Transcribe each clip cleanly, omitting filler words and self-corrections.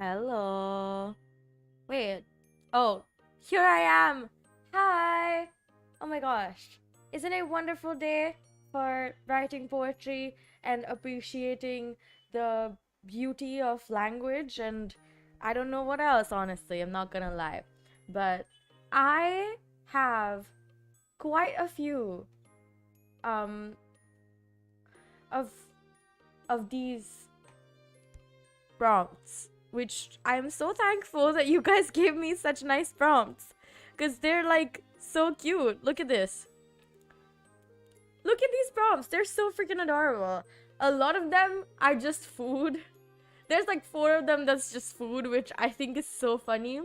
Hello. Wait. Oh, here I am. Hi. Oh my gosh. Isn't it a wonderful day for writing poetry and appreciating the beauty of language? And I don't know what else, honestly. I'm not gonna lie. But I have quite a few um of these prompts, which I'm so thankful that you guys gave me such nice prompts, because they're like so cute. Look at this. Look at these prompts. They're so freaking adorable. A lot of them are just food. There's like 4 of them that's just food, which I think is so funny.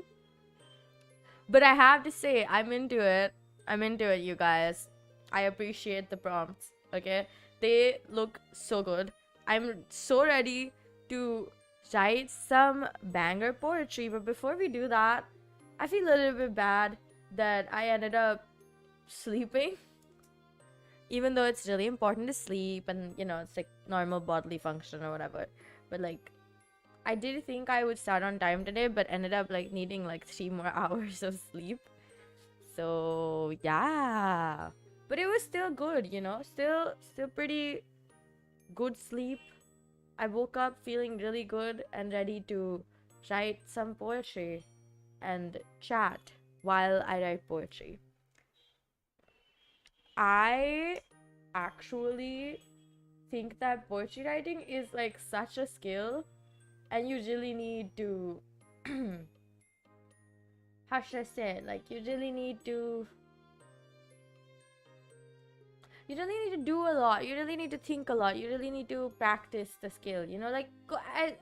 But I have to say, I'm into it. I'm into it, you guys. I appreciate the prompts, okay? They look so good. I'm so ready to write some banger poetry, but before we do that, I feel a little bit bad that I ended up sleeping. Even though it's really important to sleep and, you know, it's like normal bodily function or whatever. But like, I did think I would start on time today, but ended up like needing like 3 more hours of sleep. So yeah, but it was still good, you know, still pretty good sleep. I woke up feeling really good and ready to write some poetry and chat while I write poetry. I actually think that poetry writing is like such a skill, and you really need to how should I say it? Like, you really need to do a lot. You really need to think a lot. You really need to practice the skill, you know, like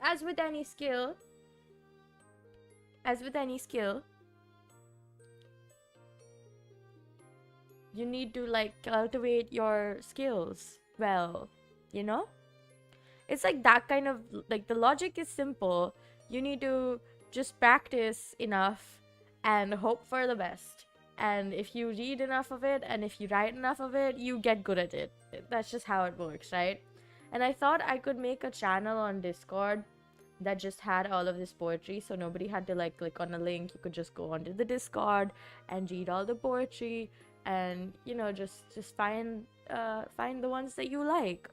as with any skill, you need to like cultivate your skills well, you know. It's like that kind of, like, the logic is simple. You need to just practice enough and hope for the best. And if you read enough of it and if you write enough of it, you get good at it. That's just how it works, right? And I thought I could make a channel on Discord that just had all of this poetry, so nobody had to like click on a link. You could just go onto the Discord and read all the poetry, and you know, just find the ones that you like.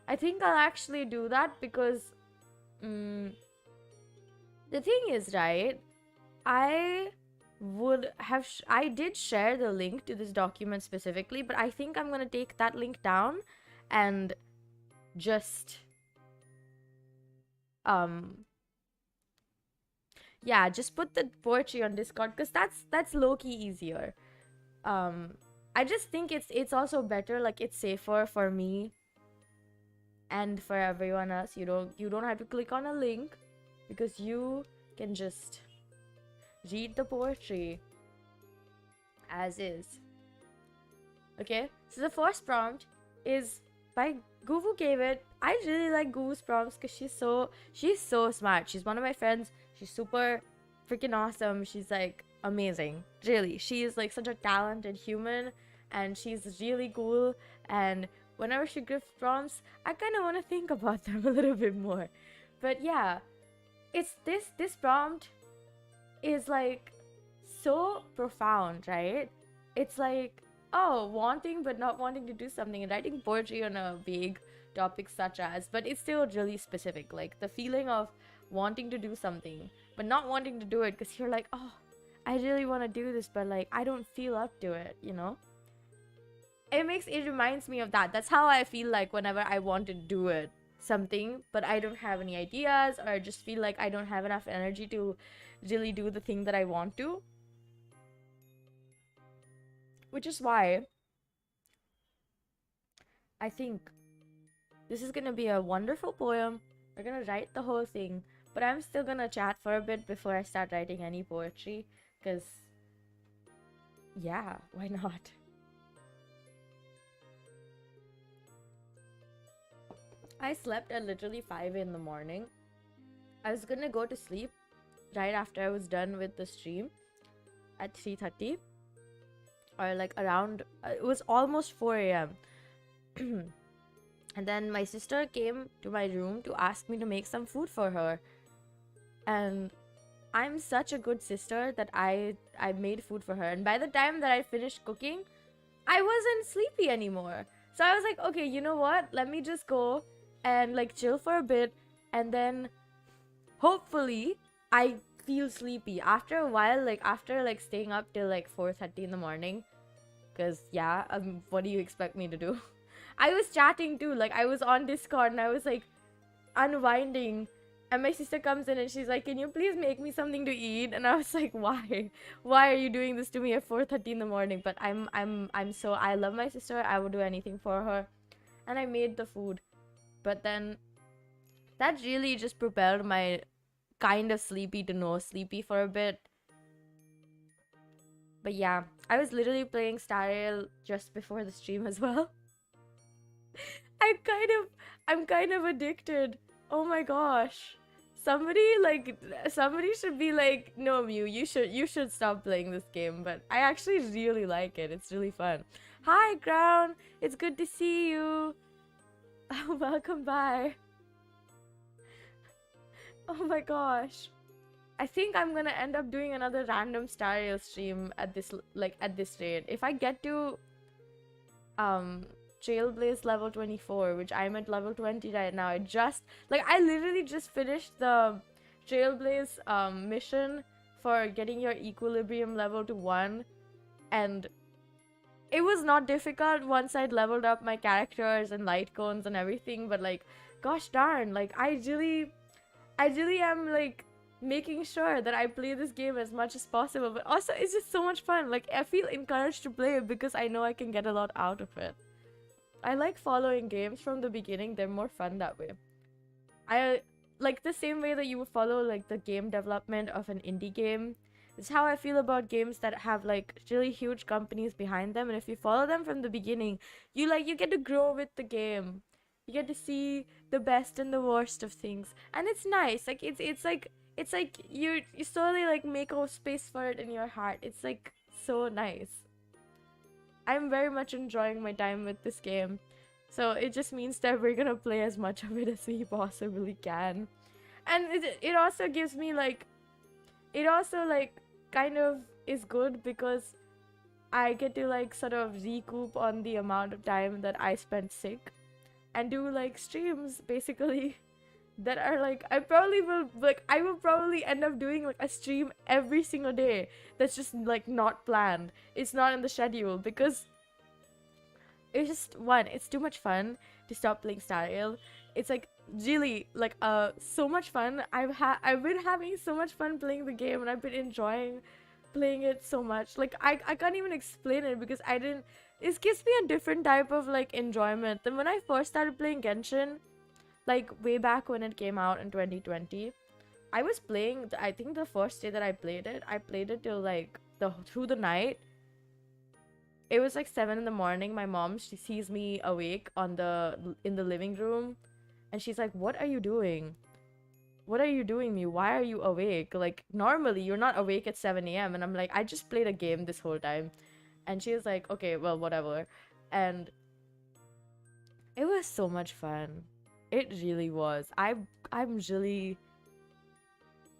I think I'll actually do that because the thing is, right, I I did share the link to this document specifically, but I think I'm gonna take that link down and just yeah, just put the poetry on Discord, because that's low-key easier. I just think it's also better, like it's safer for me and for everyone else. You don't have to click on a link, because you can just read the poetry as is. Okay, so the first prompt is by Guvu gave it. I really like Guvu's prompts because she's so smart. She's one of my friends. She's super freaking awesome. She's like amazing. Really, she is like such a talented human, and she's really cool. And whenever she gives prompts, I kind of want to think about them a little bit more. But yeah, it's this prompt is like so profound, right? It's like, oh, wanting but not wanting to do something, and writing poetry on a vague topic such as, but it's still really specific, like the feeling of wanting to do something but not wanting to do it because you're like, oh, I really want to do this, but like I don't feel up to it, you know. It reminds me of that. That's how I feel like whenever I want to do it something but I don't have any ideas, or I just feel like I don't have enough energy to really do the thing that I want to. Which is why I think this is gonna be a wonderful poem. We're gonna write the whole thing, but I'm still gonna chat for a bit before I start writing any poetry, because yeah, why not? I slept at literally 5 in the morning. I was gonna go to sleep right after I was done with the stream at 3:30, or like around it was almost 4 a.m. And then my sister came to my room to ask me to make some food for her. And I'm such a good sister that I made food for her, and by the time that I finished cooking, I wasn't sleepy anymore. So I was like, okay, you know what? Let me just go and like chill for a bit, and then hopefully I feel sleepy after a while, like after like staying up till like 4:30 in the morning. Cause yeah, what do you expect me to do? I was chatting too, like I was on Discord and I was like unwinding, and my sister comes in and she's like, can you please make me something to eat? And I was like, why are you doing this to me at 4:30 in the morning? But I'm so, I love my sister, I would do anything for her, and I made the food. But then that really just propelled my kind of sleepy to no sleepy for a bit. But yeah, I was literally playing Star Rail just before the stream as well. I kind of, I'm kind of addicted. Oh my gosh. Somebody should be like, no, Mew, you should stop playing this game. But I actually really like it. It's really fun. Hi, Crown. It's good to see you. Welcome by. Oh my gosh. I think I'm gonna end up doing another random Star Rail stream at this rate. If I get to um Trailblaze level 24, which I'm at level 20 right now. I literally just finished the Trailblaze mission for getting your equilibrium level to 1, and it was not difficult once I'd leveled up my characters and light cones and everything, but like gosh darn, like I really am like making sure that I play this game as much as possible, but also it's just so much fun. Like I feel encouraged to play it because I know I can get a lot out of it. I like following games from the beginning. They're more fun that way. I like the same way that you would follow like the game development of an indie game. It's how I feel about games that have like really huge companies behind them, and if you follow them from the beginning, you get to grow with the game. You get to see the best and the worst of things, and it's nice. Like it's like you slowly like make a space for it in your heart. It's like so nice. I'm very much enjoying my time with this game. So it just means that we're gonna play as much of it as we possibly can. And it also gives me like, it also like kind of is good because I get to like sort of recoup on the amount of time that I spent sick and do like streams basically that are like, I will probably end up doing like a stream every single day that's just like not planned. It's not in the schedule because it's just one, it's too much fun to stop playing Star Rail. It's like really like so much fun. I've been having so much fun playing the game, and I've been enjoying playing it so much. Like I can't even explain it because I didn't, it gives me a different type of like enjoyment than when I first started playing Genshin, like way back when it came out in 2020. I was playing, I think the first day that I played it till like through the night. It was like 7 in the morning. My mom, she sees me awake in the living room, and she's like, what are you doing? What are you doing, me? Why are you awake? Like normally you're not awake at 7 a.m. And I'm like, I just played a game this whole time. And she was like, okay, well, whatever. And it was so much fun. It really was. I'm really,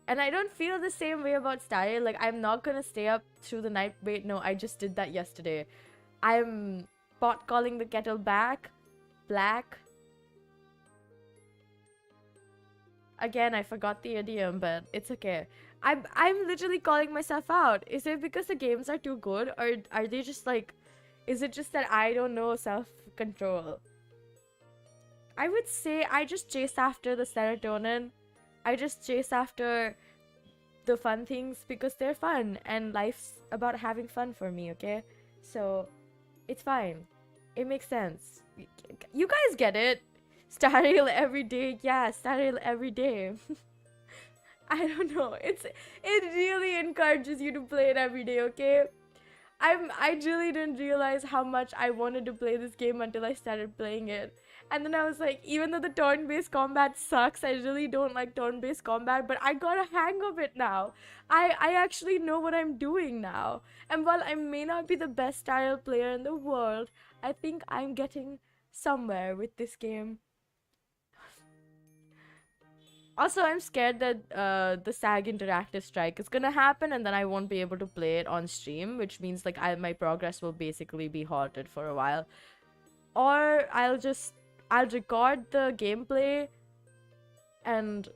and I don't feel the same way about Star Rail. Like I'm not gonna stay up through the night. Wait, no, I just did that yesterday. I'm pot calling the kettle black. Again, I forgot the idiom, but it's okay. I'm literally calling myself out. Is it because the games are too good, or are they just like, is it just that I don't know self-control? I would say I just chase after the serotonin. I just chase after the fun things because they're fun, and life's about having fun for me, okay? So it's fine. It makes sense. You guys get it. Star Rail every day. Yeah, Star Rail every day. I don't know. It really encourages you to play it every day, okay? I really didn't realize how much I wanted to play this game until I started playing it. And then I was like, even though the turn-based combat sucks, I really don't like turn-based combat, but I got a hang of it now. I actually know what I'm doing now. And while I may not be the best Star Rail player in the world, I think I'm getting somewhere with this game. Also, I'm scared that the SAG interactive strike is gonna happen, and then I won't be able to play it on stream, which means like my progress will basically be halted for a while. Or I'll record the gameplay, and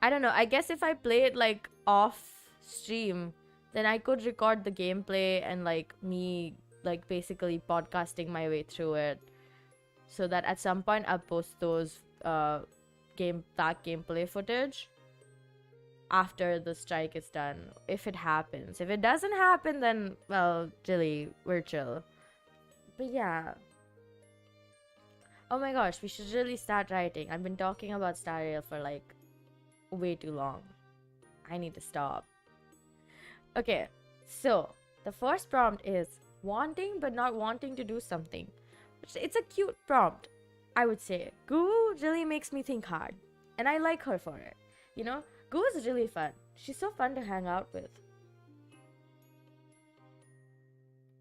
I don't know. I guess if I play it like off stream, then I could record the gameplay and like me like basically podcasting my way through it, so that at some point I'll post those gameplay footage after the strike is done, if it happens. If it doesn't happen, then well, really, we're chill. But yeah. Oh my gosh, we should really start writing. I've been talking about Star Rail for like way too long. I need to stop. Okay, so the first prompt is wanting but not wanting to do something. It's a cute prompt, I would say. Goo really makes me think hard, and I like her for it. You know, Goo is really fun. She's so fun to hang out with.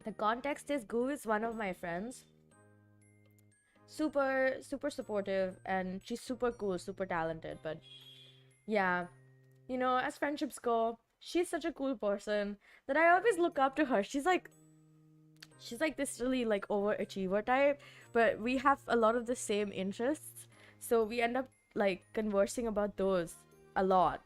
The context is Goo is one of my friends. Super, super supportive, and she's super cool, super talented. But yeah, you know, as friendships go, she's such a cool person that I always look up to her. She's like this really like overachiever type, but we have a lot of the same interests, so we end up like conversing about those a lot.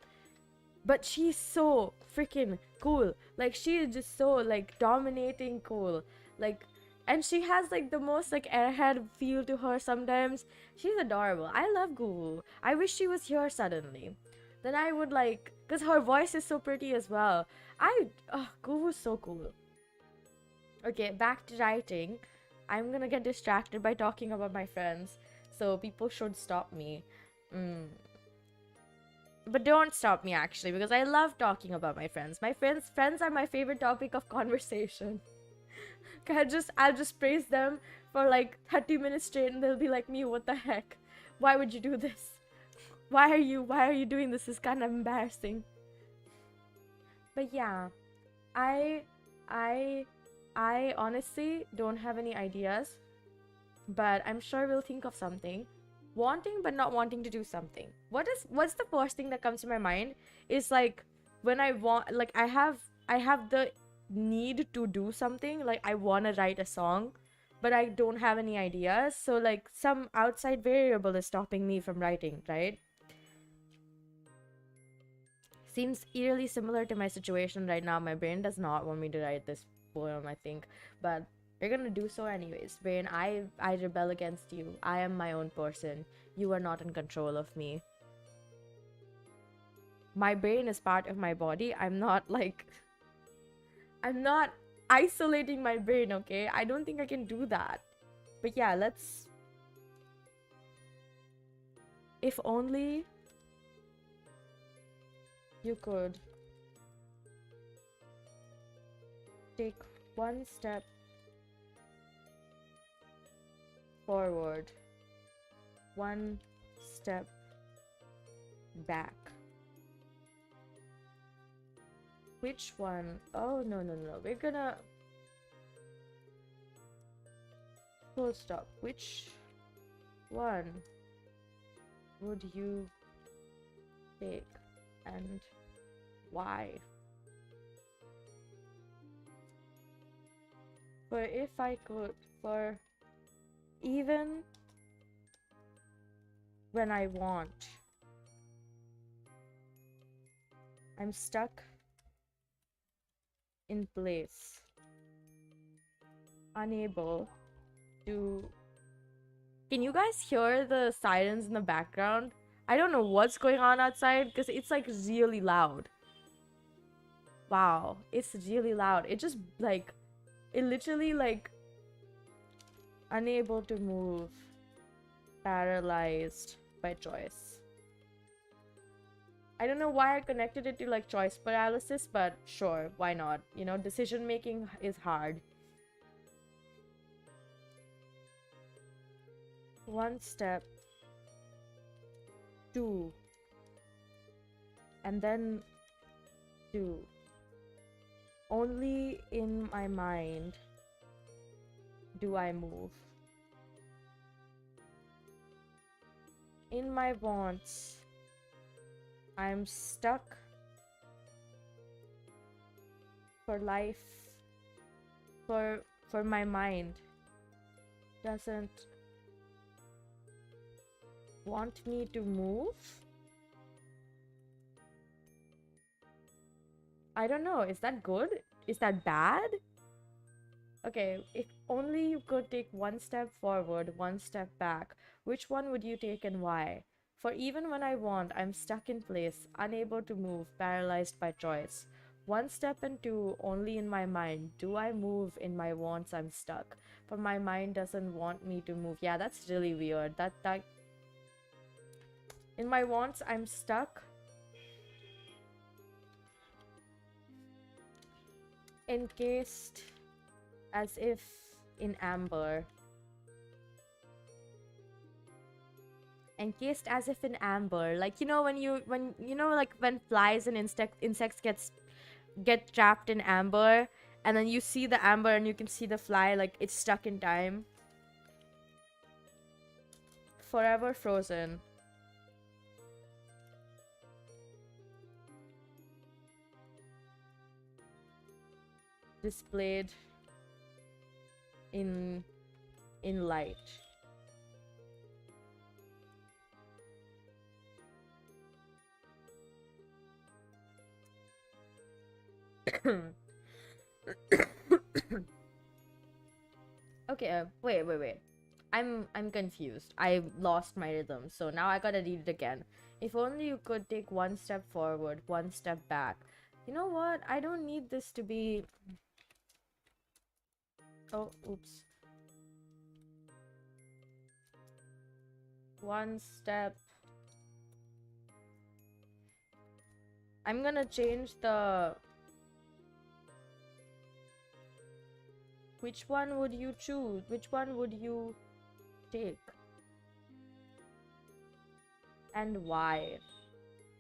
But she's so freaking cool. Like, she is just so like dominating cool. Like, and she has like the most like airhead feel to her sometimes. She's adorable. I love Goo. I wish she was here suddenly. Then I would like, because her voice is so pretty as well. Goo was so cool. Okay, back to writing. I'm gonna get distracted by talking about my friends, so people should stop me. But don't stop me, actually, because I love talking about my friends. My friends are my favorite topic of conversation. I'll just praise them for like 30 minutes straight, and they'll be like, "Me, what the heck? Why would you do this? Why are you doing this? It's kind of embarrassing." But yeah, I I I honestly don't have any ideas, but I'm sure we'll think of something. Wanting but not wanting to do something. What's the first thing that comes to my mind is like, when I want, like, I have the need to do something, like I want to write a song, but I don't have any ideas, so like some outside variable is stopping me from writing, right? Seems eerily similar to my situation right now. My brain does not want me to write this poem, I think, but you're gonna do so anyways. Brain, I rebel against you. I am my own person. You are not in control of me. My brain is part of my body. I'm not isolating my brain, okay? I don't think I can do that. But yeah, let's... If only you could take one step forward, one step back. Which one? Oh, no. We're gonna... Full stop. Which one would you take, and why? For if I could, for even when I want, I'm stuck in place, unable to... Can you guys hear the sirens in the background? I don't know what's going on outside because it's like really loud. Wow, it's really loud. It just like, it literally like, unable to move, paralyzed by choice. I don't know why I connected it to like choice paralysis, but sure, why not? You know, decision making is hard. One step, two, and then two. Only in my mind do I move. In my wants, I'm stuck for life. For my mind doesn't want me to move. I don't know. Is that good? Is that bad? Okay, if only you could take one step forward, one step back, which one would you take and why? For even when I want, I'm stuck in place, unable to move, paralyzed by choice. One step and two, only in my mind. Do I move? In my wants, I'm stuck. For my mind doesn't want me to move. Yeah, that's really weird. That in my wants, I'm stuck. Encased as if in amber. Encased as if in amber, like, you know, when you know, like when flies and insects get trapped in amber, and then you see the amber and you can see the fly, like it's stuck in time, forever frozen, displayed in light. Okay, wait. I'm confused. I lost my rhythm, so now I gotta read it again. If only you could take one step forward, one step back. You know what? I don't need this to be. Oh, oops. One step. I'm gonna change the. Which one would you choose? Which one would you take? And why?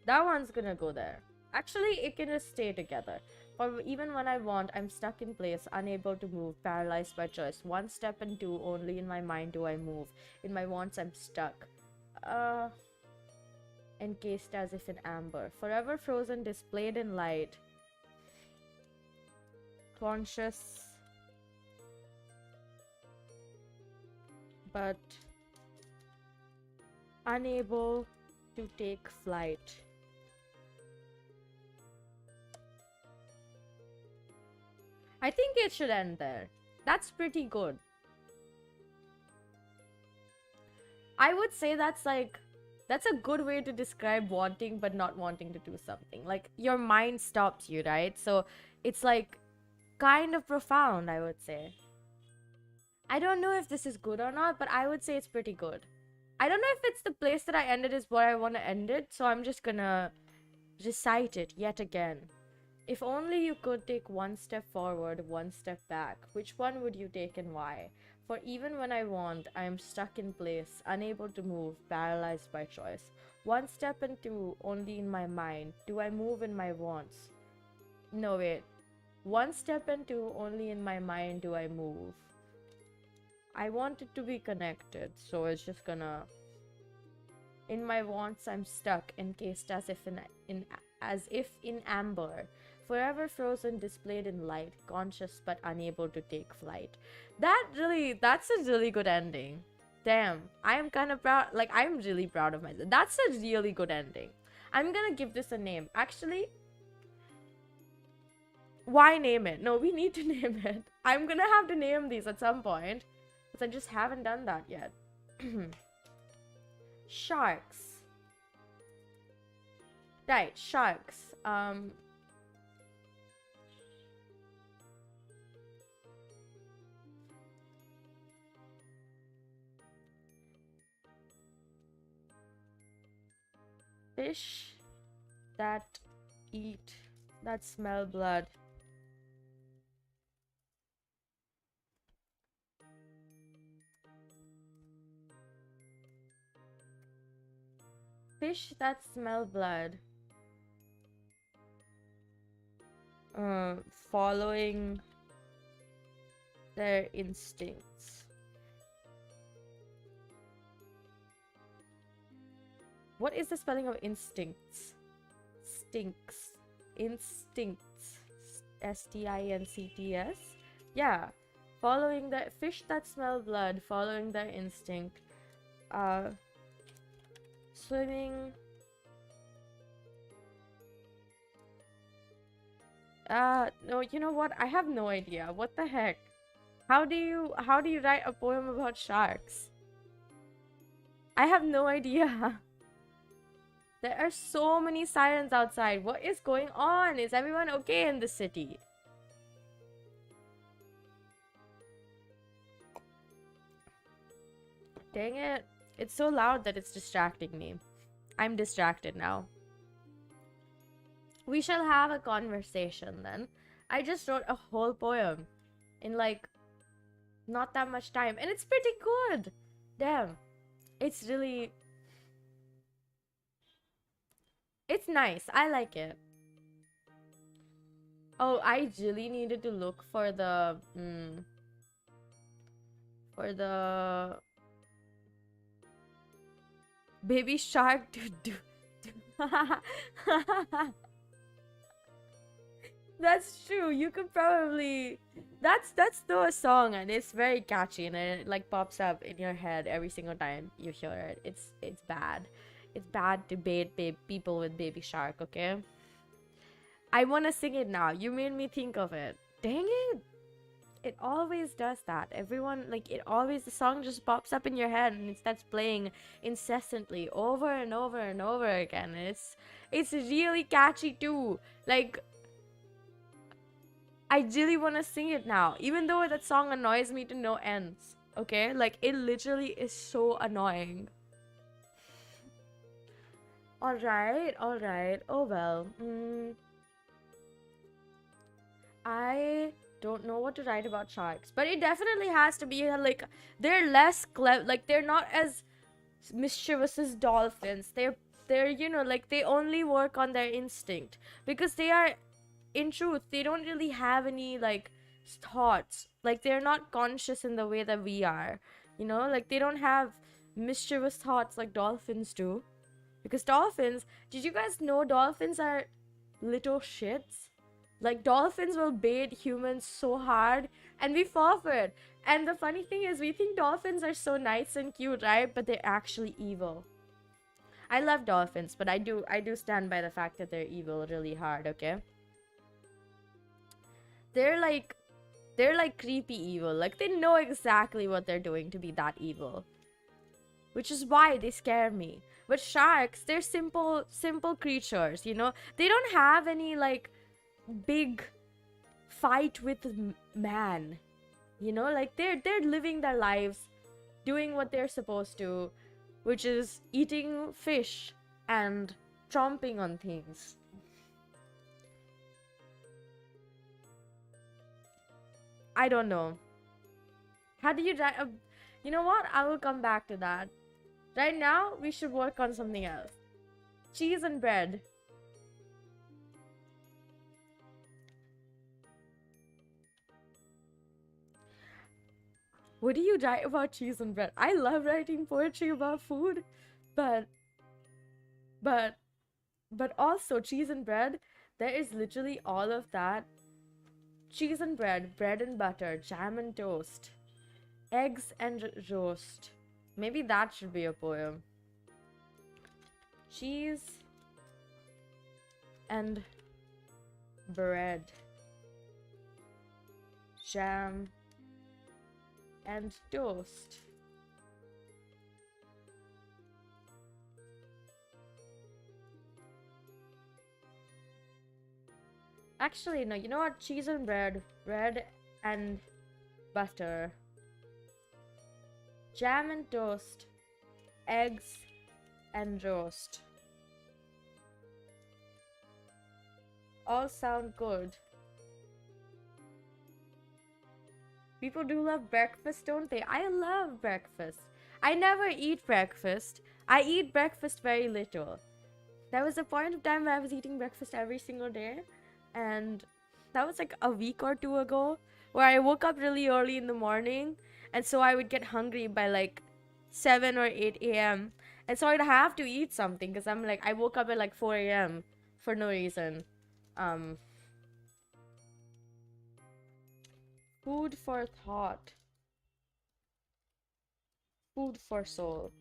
That one's gonna go there. Actually, it can just stay together. For even when I want, I'm stuck in place, unable to move, paralyzed by choice. One step and two, only in my mind do I move. In my wants, I'm stuck. Uh, Encased as if in amber. Forever frozen, displayed in light. Conscious, but unable to take flight. I think it should end there. That's pretty good. I would say that's a good way to describe wanting but not wanting to do something. Like your mind stops you, right? So it's like kind of profound, I would say. I don't know if this is good or not, but I would say it's pretty good. I don't know if it's the place that I ended is where I want to end it, so I'm just gonna recite it yet again. If only you could take one step forward, one step back, which one would you take and why? For even when I want, I am stuck in place, unable to move, paralyzed by choice. One step and two, only in my mind. Do I move in my wants? No, wait. One step and two, only in my mind do I move. I want it to be connected, so it's just gonna. In my wants, I'm stuck, encased as if in amber, forever frozen, displayed in light, conscious but unable to take flight. That's a really good ending. Damn, I'm kind of proud. Like, I'm really proud of myself. That's a really good ending. I'm gonna give this a name. Actually, why name it? No, we need to name it. I'm gonna have to name these at some point, because I just haven't done that yet. Sharks. Right, sharks. Fish that eat, that smell blood. Fish that smell blood. Following their instincts. What is the spelling of instincts? Stinks. Instincts. S-T-I-N-C-T-S. Yeah. Following the fish that smell blood, following their instinct. Swimming. No, you know what? I have no idea. What the heck? How do you write a poem about sharks? I have no idea. There are so many sirens outside. What is going on? Is everyone okay in the city? Dang it. It's so loud that it's distracting me. I'm distracted now. We shall have a conversation then. I just wrote a whole poem in like not that much time, and it's pretty good. Damn. It's really... It's nice. I like it. Oh, I really needed to look for the... for the... baby shark to do... That's true. You could probably... That's the song, and it's very catchy, and it like pops up in your head every single time you hear it. It's bad. It's bad to bait people with baby shark, okay? I want to sing it now. You made me think of it. Dang it. It always does that. Everyone, like, it always, the song just pops up in your head and it starts playing incessantly over and over and over again. And it's really catchy too. Like, I really want to sing it now, even though that song annoys me to no ends. Okay? Like, it literally is so annoying. Alright. Oh well. I don't know what to write about sharks, but it definitely has to be like they're less clever, like they're not as mischievous as dolphins. They're you know, like they only work on their instinct because they are, in truth, they don't really have any like thoughts. Like they're not conscious in the way that we are, you know, like they don't have mischievous thoughts like dolphins do. Because dolphins, did you guys know dolphins are little shits? Like, dolphins will bait humans so hard, and we fall for it. And the funny thing is, we think dolphins are so nice and cute, right? But they're actually evil. I love dolphins, but I do stand by the fact that they're evil really hard, okay? They're like creepy evil. Like, they know exactly what they're doing to be that evil. Which is why they scare me. But sharks, they're simple creatures, you know? They don't have any, like, big fight with man, you know, like they're living their lives, doing what they're supposed to, which is eating fish and chomping on things. I don't know. How do you you know what, I will come back to that. Right now we should work on something else. Cheese and bread. What do you write about cheese and bread? I love writing poetry about food, but also cheese and bread, there is literally all of that. Cheese and bread, bread and butter, jam and toast, eggs and roast. Maybe that should be a poem. Cheese and bread, jam and toast. Actually, no, you know what? Cheese and bread, bread and butter, jam and toast, eggs and roast. All sound good. People do love breakfast, don't they? I love breakfast. I never eat breakfast. I eat breakfast very little. There was a point of time where I was eating breakfast every single day. And that was like a week or two ago, where I woke up really early in the morning. And so I would get hungry by like 7 or 8 a.m. And so I'd have to eat something because I'm like, I woke up at like 4 a.m. for no reason. Food for thought. Food for soul.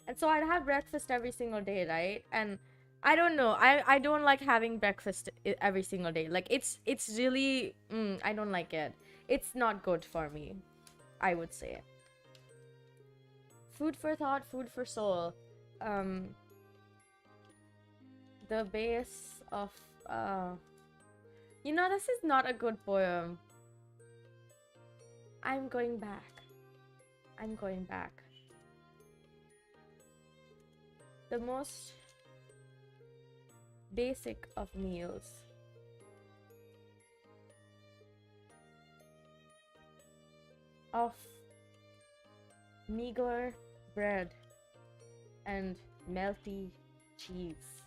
And so I'd have breakfast every single day, right? And I don't know. I don't like having breakfast every single day. Like it's really I don't like it. It's not good for me, I would say. Food for thought, food for soul. The base of this is not a good poem. I'm going back. I'm going back. The most basic of meals. Of meager bread and melty cheese.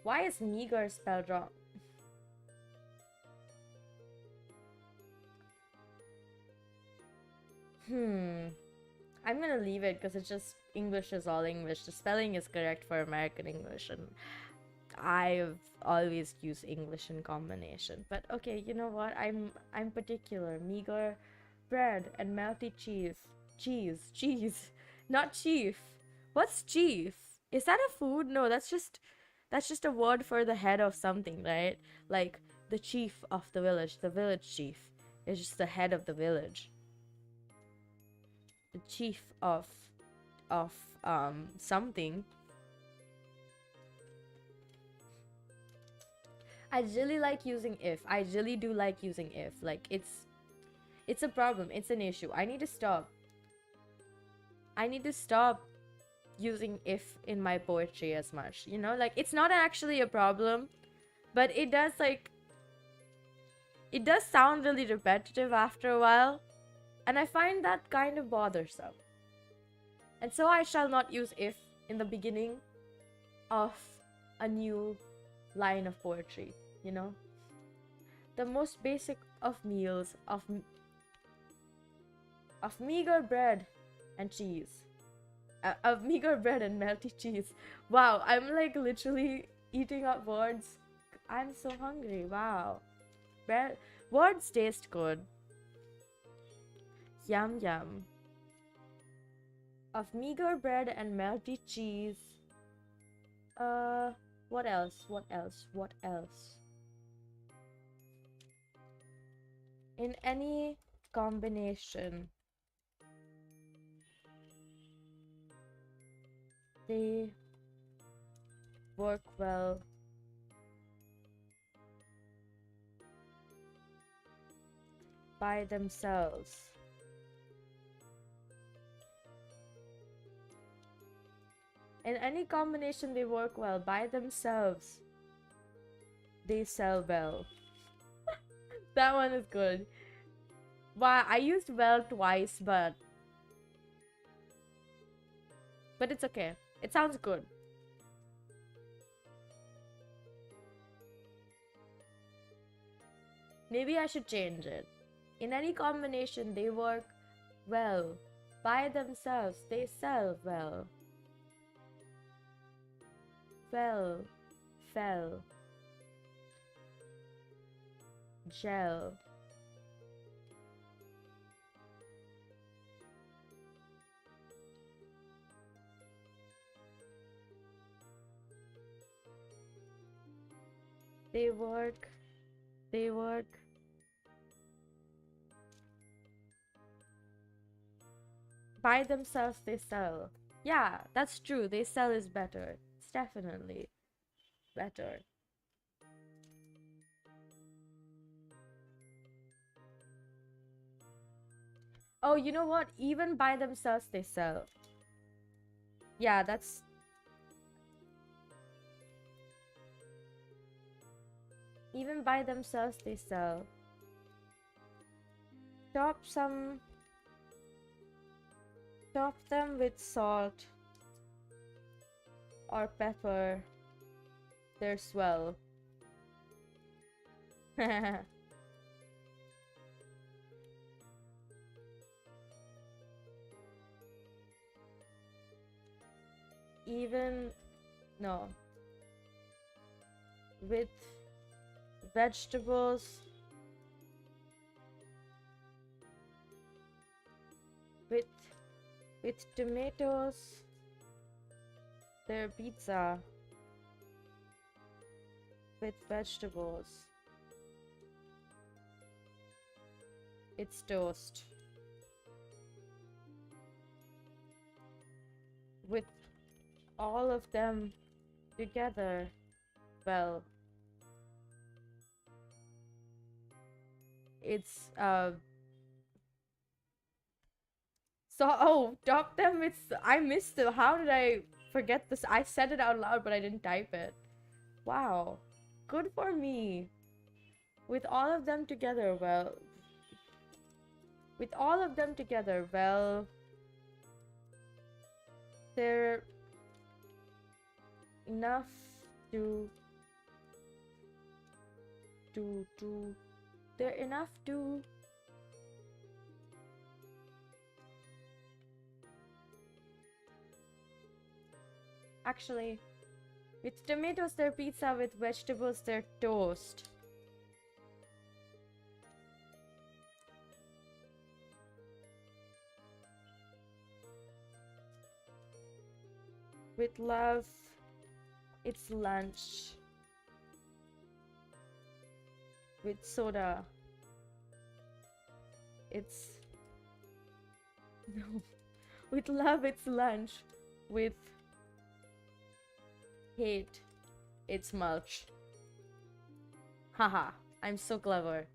Why is meager spelled wrong? I'm gonna leave it because it's just English is all English. The spelling is correct for American English, and I've always used English in combination. But okay, you know what? I'm particular. Meager bread and melty cheese. Cheese. Not chief. What's chief? Is that a food? No, that's just a word for the head of something, right? Like the chief of the village chief is just the head of the village. The chief of something. I really like using if. I really do like using if. Like it's a problem. It's an issue. I need to stop using if in my poetry as much. Like it's not actually a problem, but it does sound really repetitive after a while, and I find that kind of bothersome. And so I shall not use if in the beginning of a new line of poetry, The most basic of meals, of meager bread and cheese. Of meager bread and melty cheese. Wow, I'm like literally eating up words. I'm so hungry. Wow. Words taste good. Yum yum. Of meager bread and melty cheese. What else? In any combination, they work well by themselves. In any combination, they work well by themselves. They sell well. That one is good. Wow, I used well twice, but it's okay. It sounds good. Maybe I should change it. In any combination, they work well by themselves. They sell well. Fell. Gel. They work. By themselves, they sell. Yeah, that's true. They sell is better. It's definitely better. Oh, you know what? Even by themselves, they sell. Yeah, that's... Even by themselves, they sell. Chop them with salt or pepper. They're swell. even no, with vegetables, with tomatoes, their pizza, with vegetables, it's toast. With all of them together, well, it's so oh, top them, it's I missed it. How did I forget this? I said it out loud, but I didn't type it. Wow, good for me. With all of them together, well, with all of them together, well, they're enough to they're enough to actually, with tomatoes they're pizza, with vegetables they're toast. With love, it's lunch. With soda, it's no. With love, it's lunch. With hate, it's mulch. Haha, I'm so clever.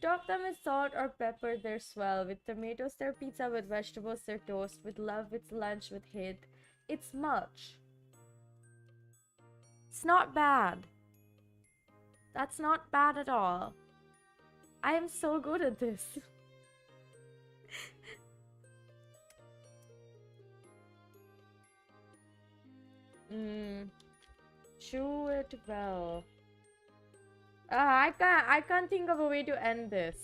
Top them with salt or pepper, they're swell. With tomatoes, they're pizza. With vegetables, they're toast. With love, it's lunch. With hate, it's mulch. It's not bad. That's not bad at all. I am so good at this. Chew it well. I can't think of a way to end this.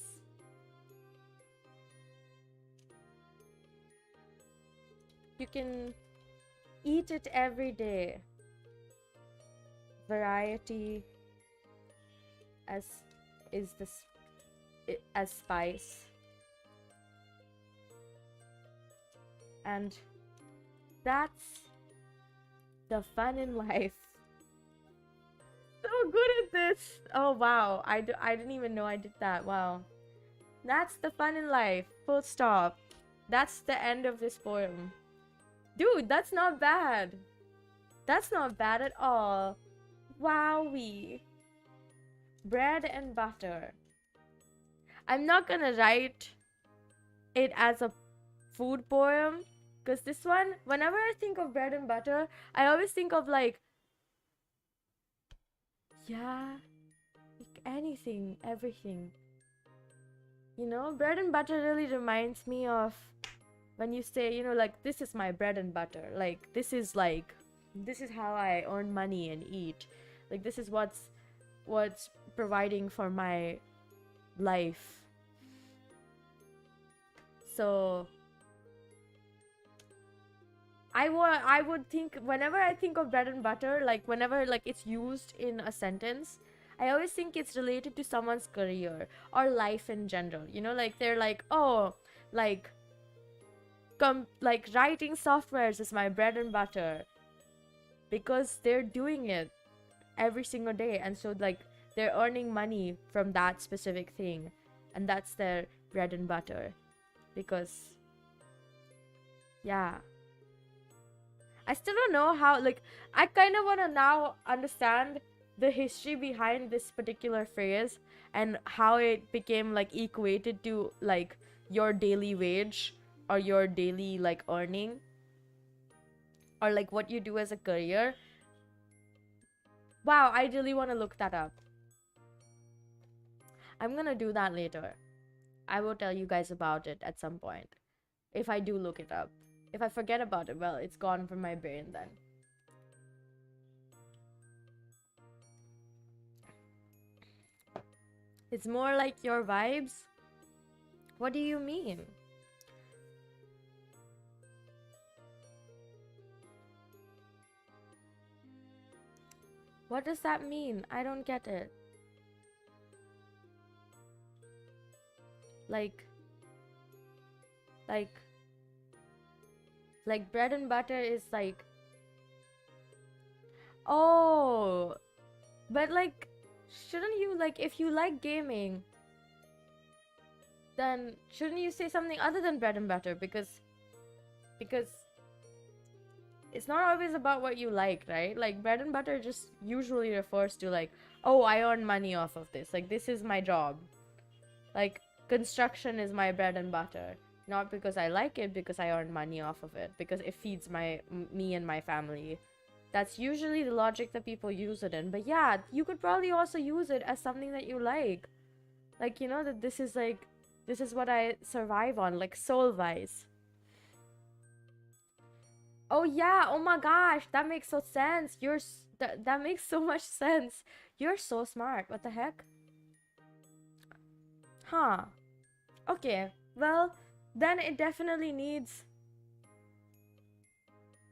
You can eat it every day. Variety as is this as spice. And that's the fun in life. So good at this. Oh wow, I didn't even know I did that. Wow. That's the fun in life. Full stop. That's the end of this poem. Dude, that's not bad. That's not bad at all. Wowee. Bread and butter. I'm not gonna write it as a food poem, because this one, whenever I think of bread and butter, I always think of like, yeah, like anything, everything. You know, bread and butter really reminds me of when you say, you know, like, this is my bread and butter. Like, this is how I earn money and eat. Like, this is what's providing for my life. So I would think, whenever I think of bread and butter, like whenever like it's used in a sentence, I always think it's related to someone's career or life in general. You know, like they're like, oh, like like writing softwares is my bread and butter, because they're doing it every single day, and so like they're earning money from that specific thing, and that's their bread and butter. Because yeah, I still don't know how, like, I kind of want to now understand the history behind this particular phrase and how it became like equated to like your daily wage or your daily like earning, or like what you do as a career. Wow, I really want to look that up. I'm gonna do that later. I will tell you guys about it at some point, if I do look it up. If I forget about it, well, it's gone from my brain then. It's more like your vibes? What do you mean? What does that mean? I don't get it. Like bread and butter is like, oh, but like, shouldn't you, like, if you like gaming, then shouldn't you say something other than bread and butter? Because it's not always about what you like, right? Like, bread and butter just usually refers to like, oh, I earn money off of this, like, this is my job. Like, construction is my bread and butter, not because I like it, because I earn money off of it, because it feeds me and my family. That's usually the logic that people use it in. But yeah, you could probably also use it as something that you like, you know, that this is what I survive on, like soul vice. Oh yeah, oh my gosh, that makes so sense. That makes so much sense. You're so smart. What the heck? Huh. Okay, well, then it definitely needs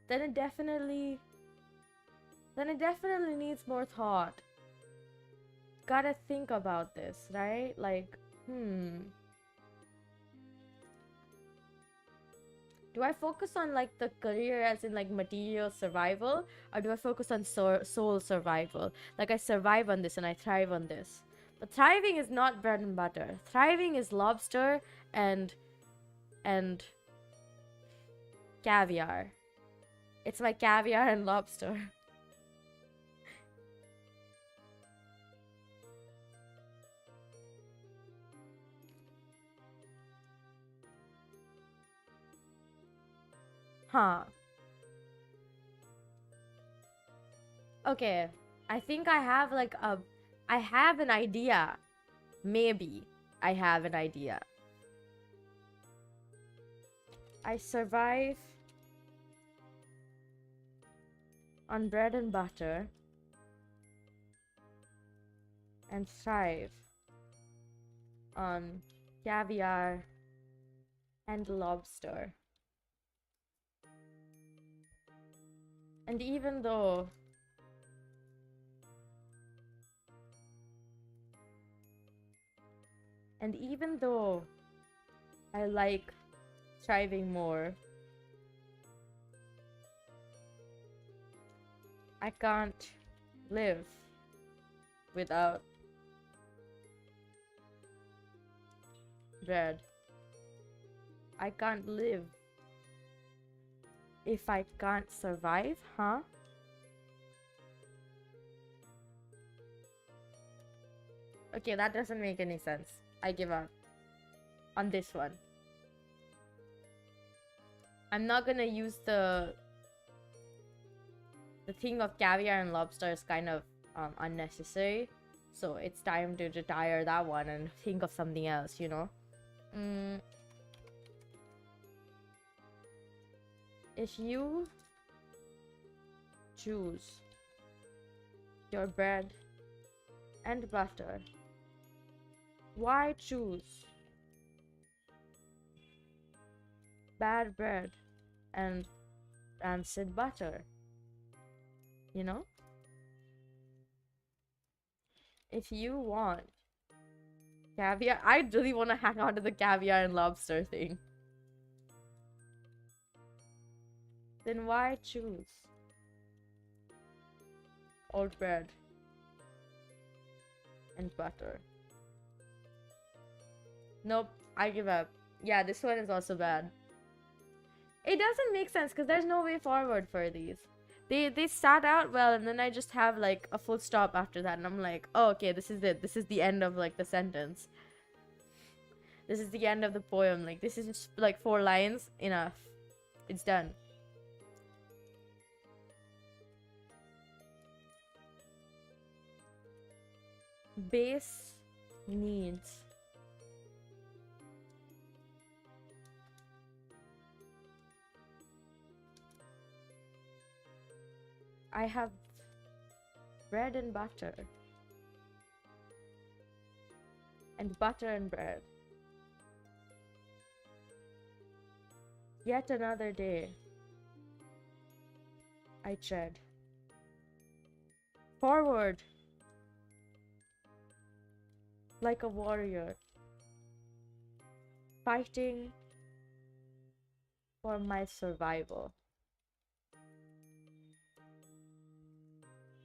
then it definitely needs more thought. Gotta think about this, right? Like, do I focus on like the career as in like material survival, or do I focus on soul survival? Like, I survive on this and I thrive on this. But thriving is not bread and butter. Thriving is lobster and caviar. It's my caviar and lobster. Huh. Okay. I think I have I have an idea. Maybe I have an idea. I survive on bread and butter and thrive on caviar and lobster. And even though I like thriving more, I can't live without bread. I can't live if I can't survive, huh? Okay, that doesn't make any sense. I give up on this one. I'm not gonna use the thing of caviar and lobster is kind of unnecessary. So it's time to retire that one and think of something else, you know? If you choose your bread and butter, why choose bad bread and rancid butter? You know? If you want caviar, I really want to hang on to the caviar and lobster thing. Then why choose old bread and butter? Nope, I give up. Yeah, this one is also bad. It doesn't make sense because there's no way forward for these. They start out well and then I just have like a full stop after that and I'm like, oh, okay, this is it. This is the end of like the sentence. This is the end of the poem. Like, this is just like 4 lines. Enough. It's done. Base needs. I have bread and butter. and butter and bread. Yet another day I tread forward like a warrior, fighting for my survival.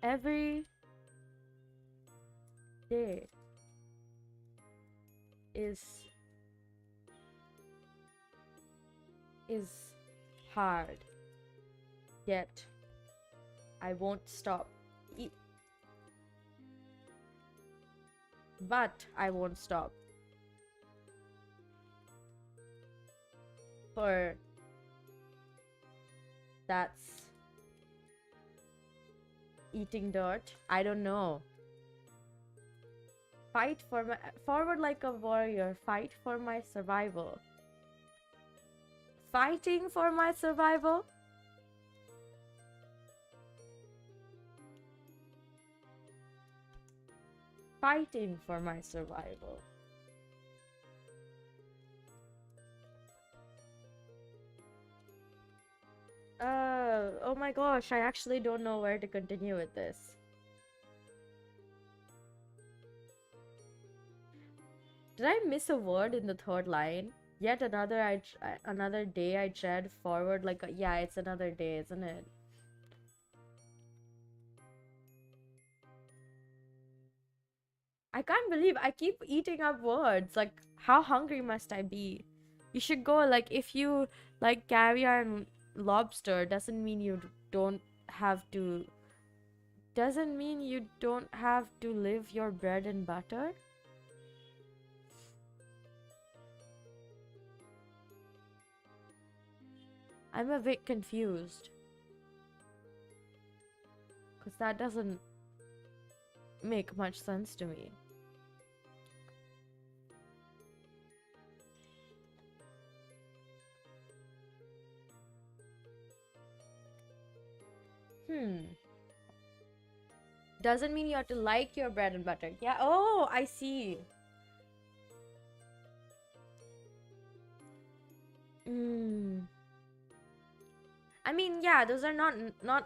Every day is hard, yet I won't stop. But I won't stop. For that's eating dirt. I don't know. Fight for my forward like a warrior, fight for my survival. Fighting for my survival? Fighting for my survival. Oh my gosh, I actually don't know where to continue with this. Did I miss a word in the third line? Yet another day I tread forward like a, yeah, it's another day, isn't it? I can't believe I keep eating up words. Like, how hungry must I be? You should go, like, if you like caviar and lobster, doesn't mean you don't have to. Doesn't mean you don't have to live your bread and butter. I'm a bit confused. Because that doesn't make much sense to me. Doesn't mean you have to like your bread and butter. Yeah, oh, I see. I mean, yeah, those are not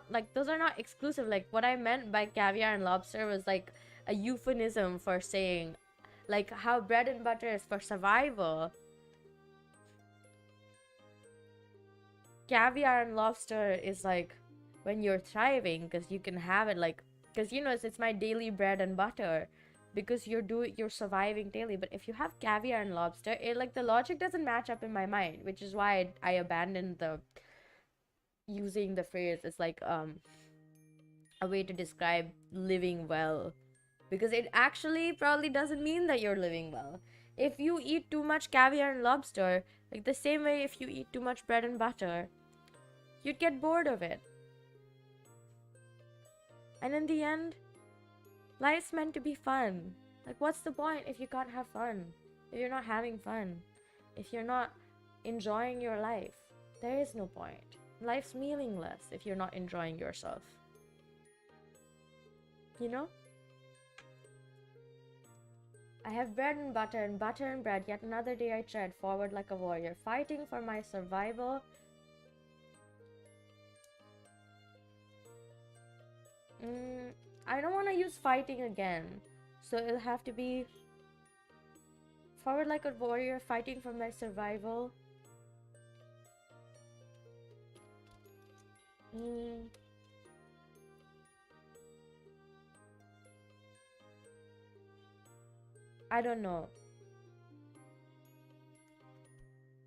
like, those are not exclusive. Like, what I meant by caviar and lobster was like a euphemism for saying like how bread and butter is for survival. Caviar and lobster is like when you're thriving, because you can have it, like, because you know it's my daily bread and butter, because you're surviving daily. But if you have caviar and lobster, it, like, the logic doesn't match up in my mind, which is why I abandoned the using the phrase. It's like a way to describe living well, because it actually probably doesn't mean that you're living well. If you eat too much caviar and lobster, like the same way if you eat too much bread and butter, you'd get bored of it. And in the end, life's meant to be fun. Like, what's the point if you can't have fun? If you're not having fun? If you're not enjoying your life? There is no point. Life's meaningless if you're not enjoying yourself. You know? I have bread and butter and bread. Yet another day I tread forward like a warrior, fighting for my survival. I don't want to use fighting again, so it'll have to be forward like a warrior, fighting for my survival. I don't know.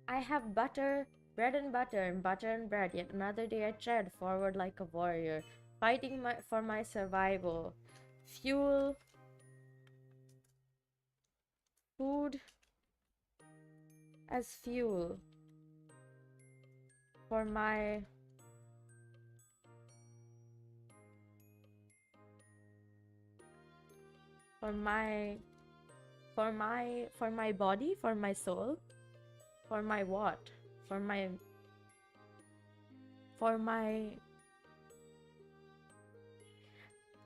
I have bread and butter and bread. Yet another day I tread forward like a warrior, fighting for my survival. Fuel, food as fuel for my body, for my soul, for my what? For my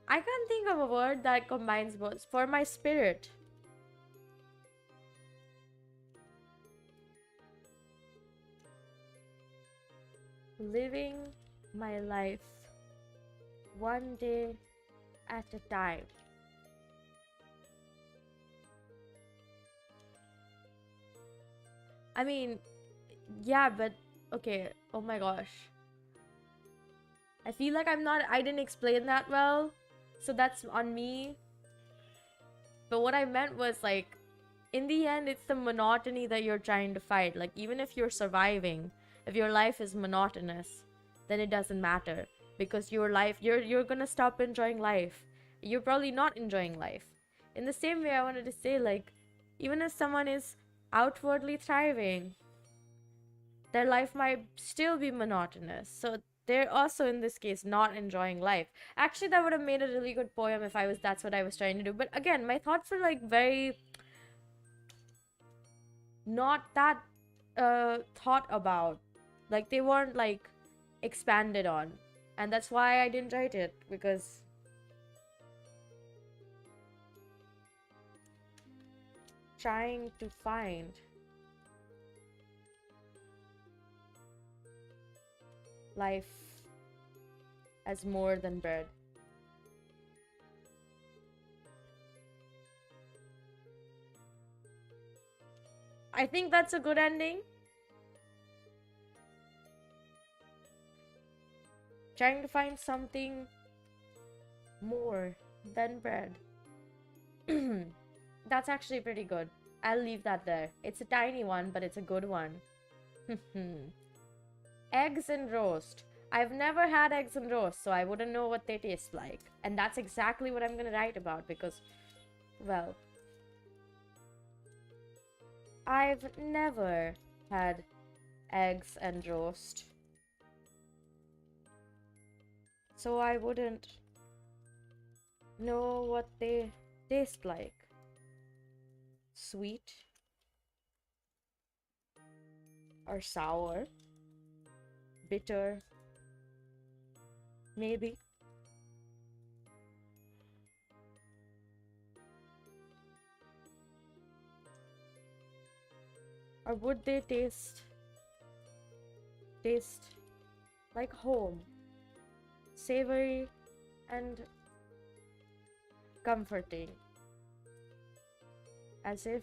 I can't think of a word that combines both. For my spirit. living my life one day at a time. I mean, yeah, but okay. Oh my gosh. I feel like I didn't explain that well. So that's on me. But what I meant was like, in the end, it's the monotony that you're trying to fight. Like, even if you're surviving, if your life is monotonous, then it doesn't matter. Because your life, you're gonna stop enjoying life. You're probably not enjoying life. In the same way, I wanted to say, like, even if someone is outwardly thriving, their life might still be monotonous. So they're also in this case not enjoying life. Actually, that would have made a really good poem if that's what I was trying to do. But again, my thoughts were like very not that thought about. Like they weren't like expanded on. And that's why I didn't write it, because trying to find life as more than bread. I think that's a good ending. Trying to find something more than bread. That's actually pretty good. I'll leave that there. It's a tiny one, but it's a good one. Eggs and roast. I've never had eggs and roast, so I wouldn't know what they taste like. And that's exactly what I'm gonna write about because, well, I've never had eggs and roast. So I wouldn't know what they taste like. Sweet or sour, bitter, maybe. Or would they taste like home, savory and comforting, as if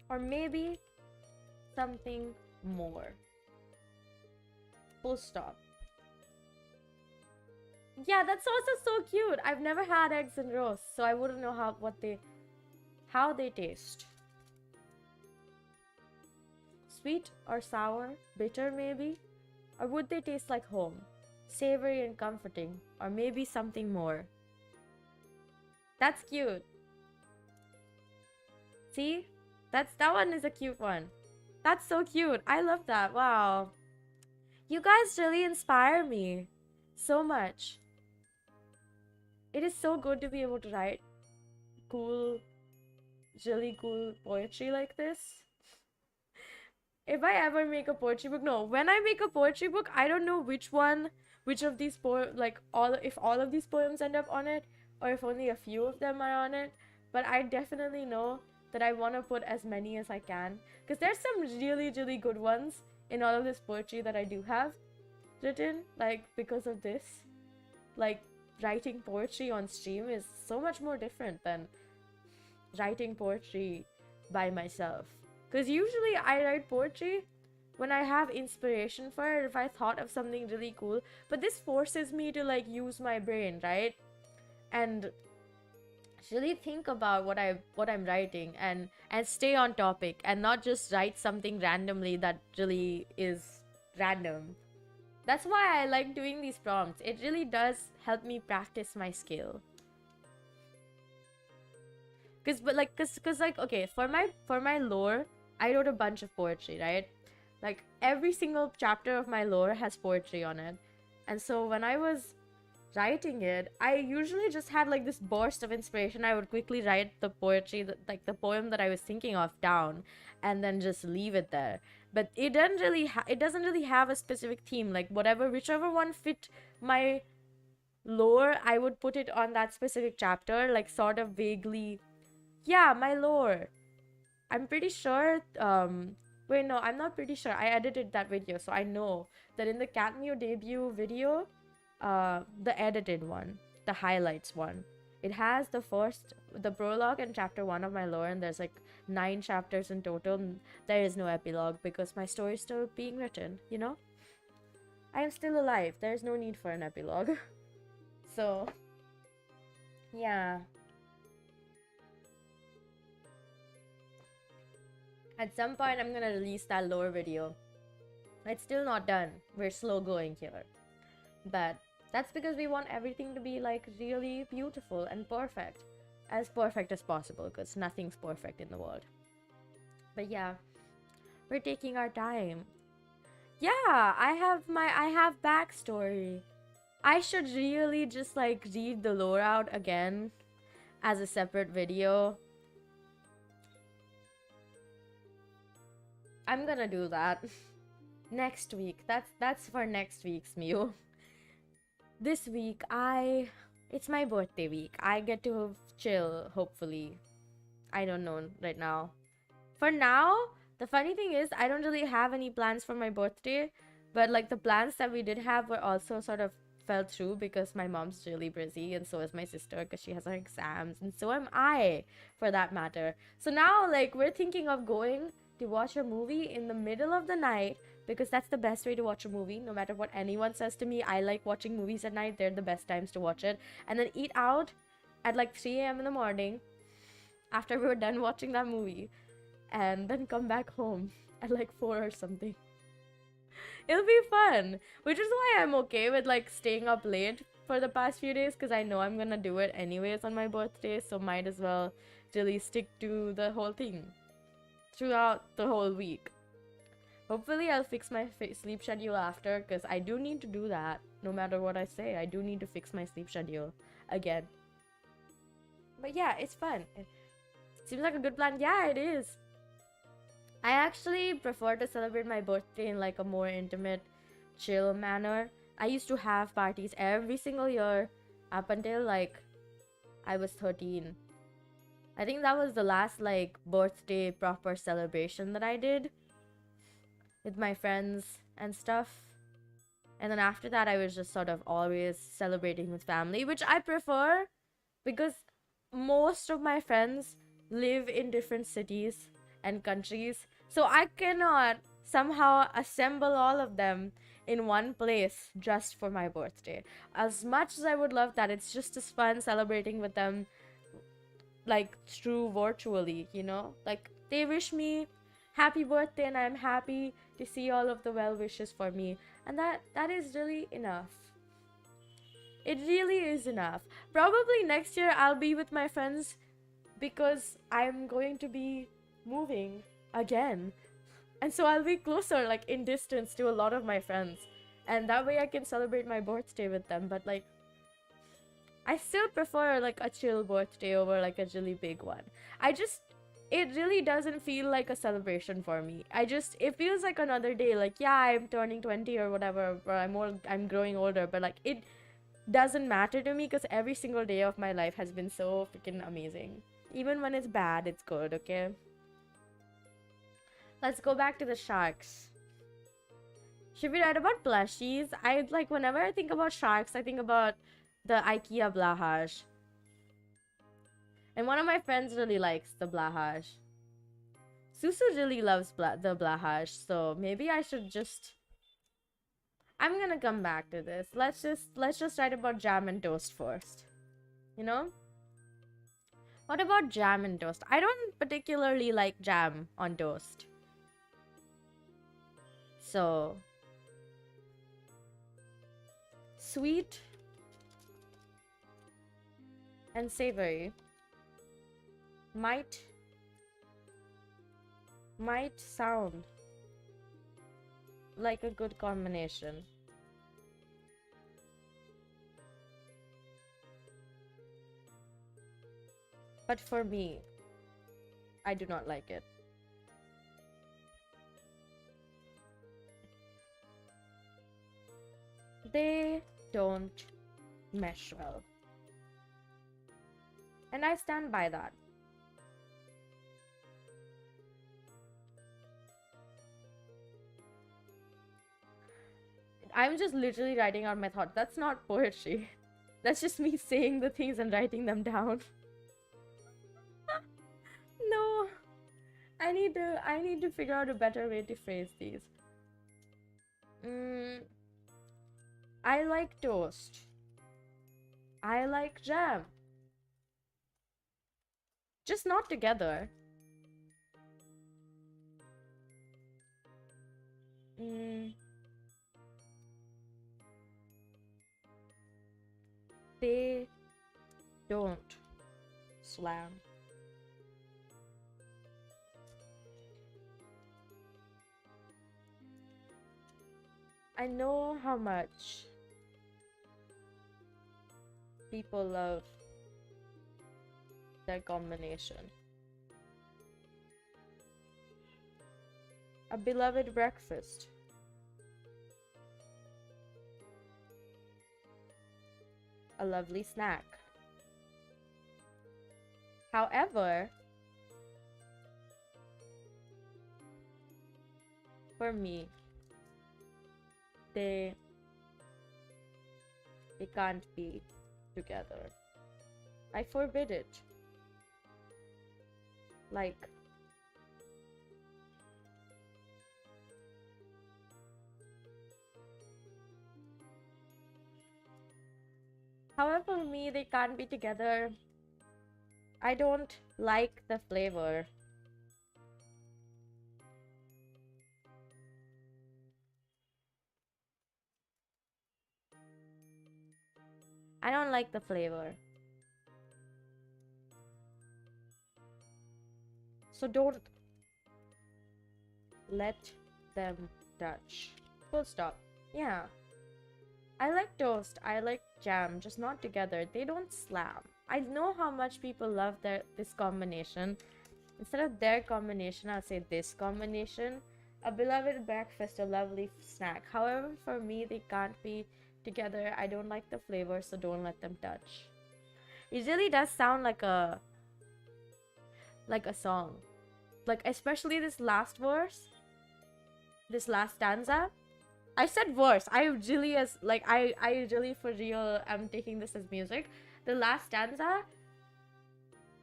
or maybe something more. Full stop. Yeah, that's also so cute. I've never had eggs and roast, so I wouldn't know how they taste. Sweet or sour, bitter maybe? Or would they taste like home, savory and comforting, or maybe something more? That's cute. See? That one is a cute one. That's so cute. I love that. Wow. You guys really inspire me so much. It is so good to be able to write cool, really cool poetry like this. If I ever make a poetry book, no, when I make a poetry book, I don't know which of these if all of these poems end up on it, or if only a few of them are on it. But I definitely know that I want to put as many as I can, because there's some really, really good ones in all of this poetry that I do have written, like, because of this. Like, writing poetry on stream is so much more different than writing poetry by myself. Because usually I write poetry when I have inspiration for it, if I thought of something really cool. But this forces me to, like, use my brain, right? And really think about what I'm writing and stay on topic and not just write something randomly that really is random. That's why I like doing these prompts. It really does help me practice my skill. Cause okay, for my lore, I wrote a bunch of poetry, right? Like every single chapter of my lore has poetry on it. And so when I was writing it, I usually just had like this burst of inspiration. I would quickly write the poetry, like the poem that I was thinking of down, and then just leave it there. But it doesn't really have a specific theme. Like whichever one fit my lore, I would put it on that specific chapter, like sort of vaguely Yeah, my lore. I'm pretty sure, wait, no, I'm not pretty sure. I edited that video, so I know that in the Catmew debut video, the edited one, the highlights one, it has the prologue and chapter 1 of my lore, and there's like 9 chapters in total. And there is no epilogue because my story is still being written, you know? I am still alive. There's no need for an epilogue. So, yeah. At some point, I'm gonna release that lore video. It's still not done. We're slow going here. But that's because we want everything to be like really beautiful and perfect. As perfect as possible, because nothing's perfect in the world. But yeah, we're taking our time. Yeah, I have backstory. I should really just like read the lore out again as a separate video. I'm gonna do that next week. That's for next week's Mew. This week it's my birthday week. I get to chill, hopefully. I don't know right now. For now, the funny thing is I don't really have any plans for my birthday, but like the plans that we did have were also sort of fell through because my mom's really busy, and so is my sister because she has her exams, and so am I for that matter. So now like we're thinking of going to watch a movie in the middle of the night because that's the best way to watch a movie. No matter what anyone says to me, I like watching movies at night. They're the best times to watch it. And then eat out at like 3 a.m. in the morning after we were done watching that movie, and then come back home at like 4 or something. It'll be fun, which is why I'm okay with like staying up late for the past few days, because I know I'm gonna do it anyways on my birthday, so might as well really stick to the whole thing throughout the whole week. Hopefully I'll fix my sleep schedule after, because I do need to do that. No matter what I say, I do need to fix my sleep schedule again. But yeah, it's fun. It seems like a good plan. Yeah, it is. I actually prefer to celebrate my birthday in like a more intimate, chill manner. I used to have parties every single year up until like I was 13. I think that was the last like birthday proper celebration that I did with my friends and stuff. And then after that, I was just sort of always celebrating with family, which I prefer because most of my friends live in different cities and countries. So I cannot somehow assemble all of them in one place just for my birthday. As much as I would love that, it's just as fun celebrating with them like through virtually, you know? Like they wish me happy birthday and I'm happy to see all of the well wishes for me. And that is really enough. It really is enough. Probably next year I'll be with my friends because I'm going to be moving again. And so I'll be closer, like in distance, to a lot of my friends. And that way I can celebrate my birthday with them. But like, I still prefer like a chill birthday over like a really big one. It really doesn't feel like a celebration for me. It feels like another day. Like, yeah, I'm turning 20 or whatever, or I'm growing older. But like, it doesn't matter to me because every single day of my life has been so freaking amazing. Even when it's bad, it's good, okay? Let's go back to the sharks. Should we write about plushies? Whenever I think about sharks, I think about the IKEA Blahaj. And one of my friends really likes the Blahaj. Susu really loves the Blahaj, so maybe I should just... I'm gonna come back to this. Let's just write about jam and toast first. You know? What about jam and toast? I don't particularly like jam on toast. So, sweet and savory might sound like a good combination. But for me, I do not like it. They don't mesh well. And I stand by that. I'm just literally writing out my thoughts. That's not poetry. That's just me saying the things and writing them down. No. I need to figure out a better way to phrase these. I like toast. I like jam. Just not together. They don't slam. I know how much people love their combination. A beloved breakfast. A lovely snack. However, for me, they can't be together. I forbid it. Like, however, for me, they can't be together. I don't like the flavor. I don't like the flavor. So don't let them touch. Full stop. Yeah. I like toast. I like jam. Just not together. They don't slam. I know how much people love this combination. Instead of their combination, I'll say this combination. A beloved breakfast, a lovely snack. However, for me, they can't be together. I don't like the flavor, so don't let them touch. It really does sound like a song. Like, especially this last verse. This last stanza. I said verse. I really for real am taking this as music. The last stanza,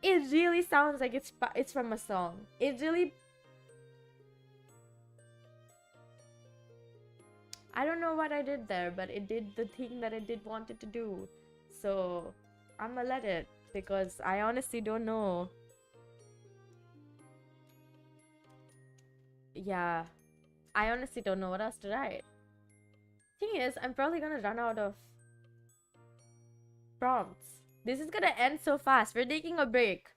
it really sounds like it's from a song. It really, I don't know what I did there, but it did the thing that it did want it to do. So I'ma let it, because I honestly don't know. Yeah, I honestly don't know what else to write. Thing is, I'm probably gonna run out of prompts. This is gonna end so fast. We're taking a break.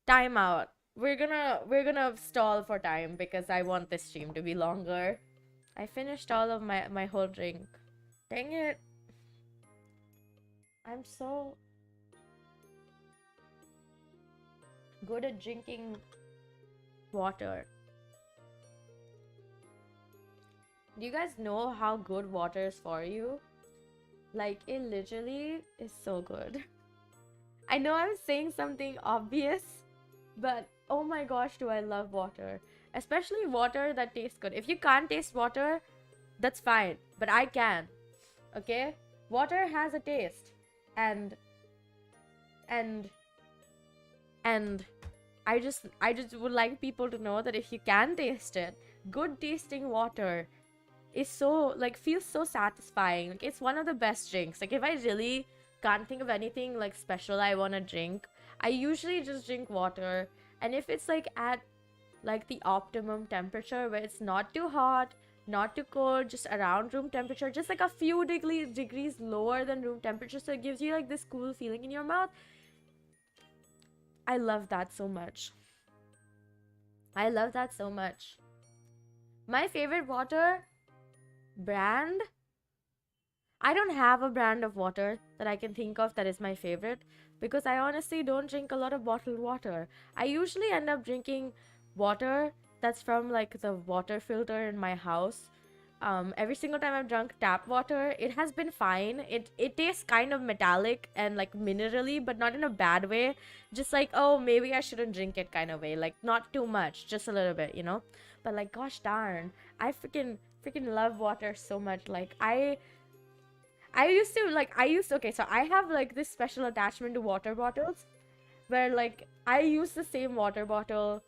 Time out. We're gonna stall for time because I want this stream to be longer. I finished all of my whole drink. Dang it. I'm so good at drinking water. Do you guys know how good water is for you? Like, it literally is so good. I know I'm saying something obvious, but oh my gosh, do I love water. Especially water that tastes good. If you can't taste water, that's fine, but I can. Okay? Water has a taste. And I just would like people to know that if you can taste it, good tasting water is so, like, feels so satisfying. Like, it's one of the best drinks. Like, if I really can't think of anything like special I want to drink, I usually just drink water. And if it's like at like the optimum temperature, where it's not too hot, not too cold, just around room temperature, just like a few degrees lower than room temperature, so it gives you like this cool feeling in your mouth. I love that so much. I love that so much. My favorite water brand, I don't have a brand of water that I can think of that is my favorite, because I honestly don't drink a lot of bottled water. I usually end up drinking water that's from like the water filter in my house. Every single time I've drunk tap water, it has been fine. It tastes kind of metallic and like minerally, but not in a bad way. Just like, oh, maybe I shouldn't drink it kind of way. Like, not too much, just a little bit, you know? But like, gosh darn, I freaking freaking love water so much. Like okay, so I have like this special attachment to water bottles where like I use the same water bottle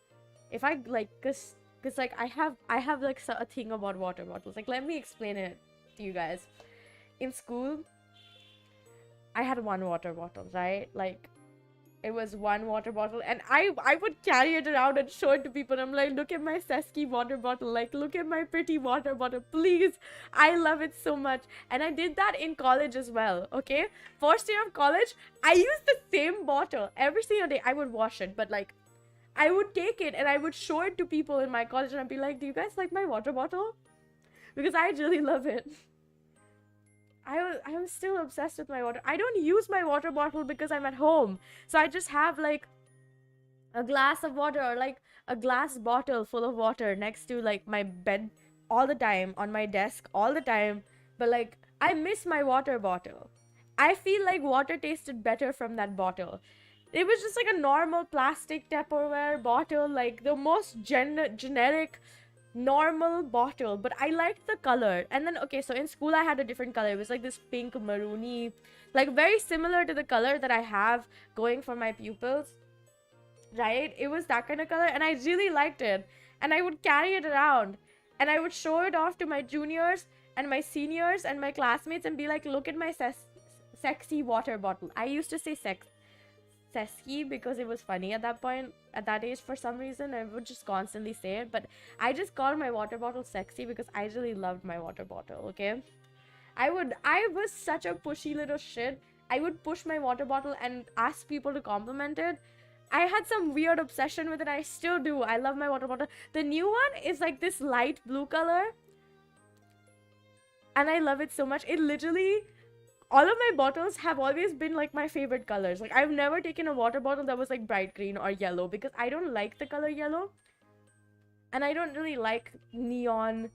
if I like, cause like I have like a thing about water bottles. Like, let me explain it to you guys. In school, I had one water bottle, right? Like, it was one water bottle, and I would carry it around and show it to people. I'm like, look at my Sesky water bottle. Like, look at my pretty water bottle. Please, I love it so much. And I did that in college as well. Okay, first year of college, I used the same bottle every single day. I would wash it, but like, I would take it and I would show it to people in my college, and I'd be like, do you guys like my water bottle? Because I really love it. I'm still obsessed with my water. I don't use my water bottle because I'm at home. So I just have like a glass of water, or like a glass bottle full of water next to like my bed all the time, on my desk all the time. But like, I miss my water bottle. I feel like water tasted better from that bottle. It was just like a normal plastic Tupperware bottle, like the most generic normal bottle, but I liked the color. And then, okay, so in school I had a different color. It was like this pink maroony, like very similar to the color that I have going for my pupils, right? It was that kind of color, and I really liked it, and I would carry it around, and I would show it off to my juniors and my seniors and my classmates and be like, look at my sexy water bottle. I used to say Sesky because it was funny at that point, at that age. For some reason I would just constantly say it, but I just called my water bottle sexy because I really loved my water bottle. Okay, I was such a pushy little shit. I would push my water bottle and ask people to compliment it. I had some weird obsession with it. I still do. I love my water bottle. The new one is like this light blue color, and I love it so much. It literally, all of my bottles have always been like my favorite colors. Like, I've never taken a water bottle that was like bright green or yellow, because I don't like the color yellow, and I don't really like neon,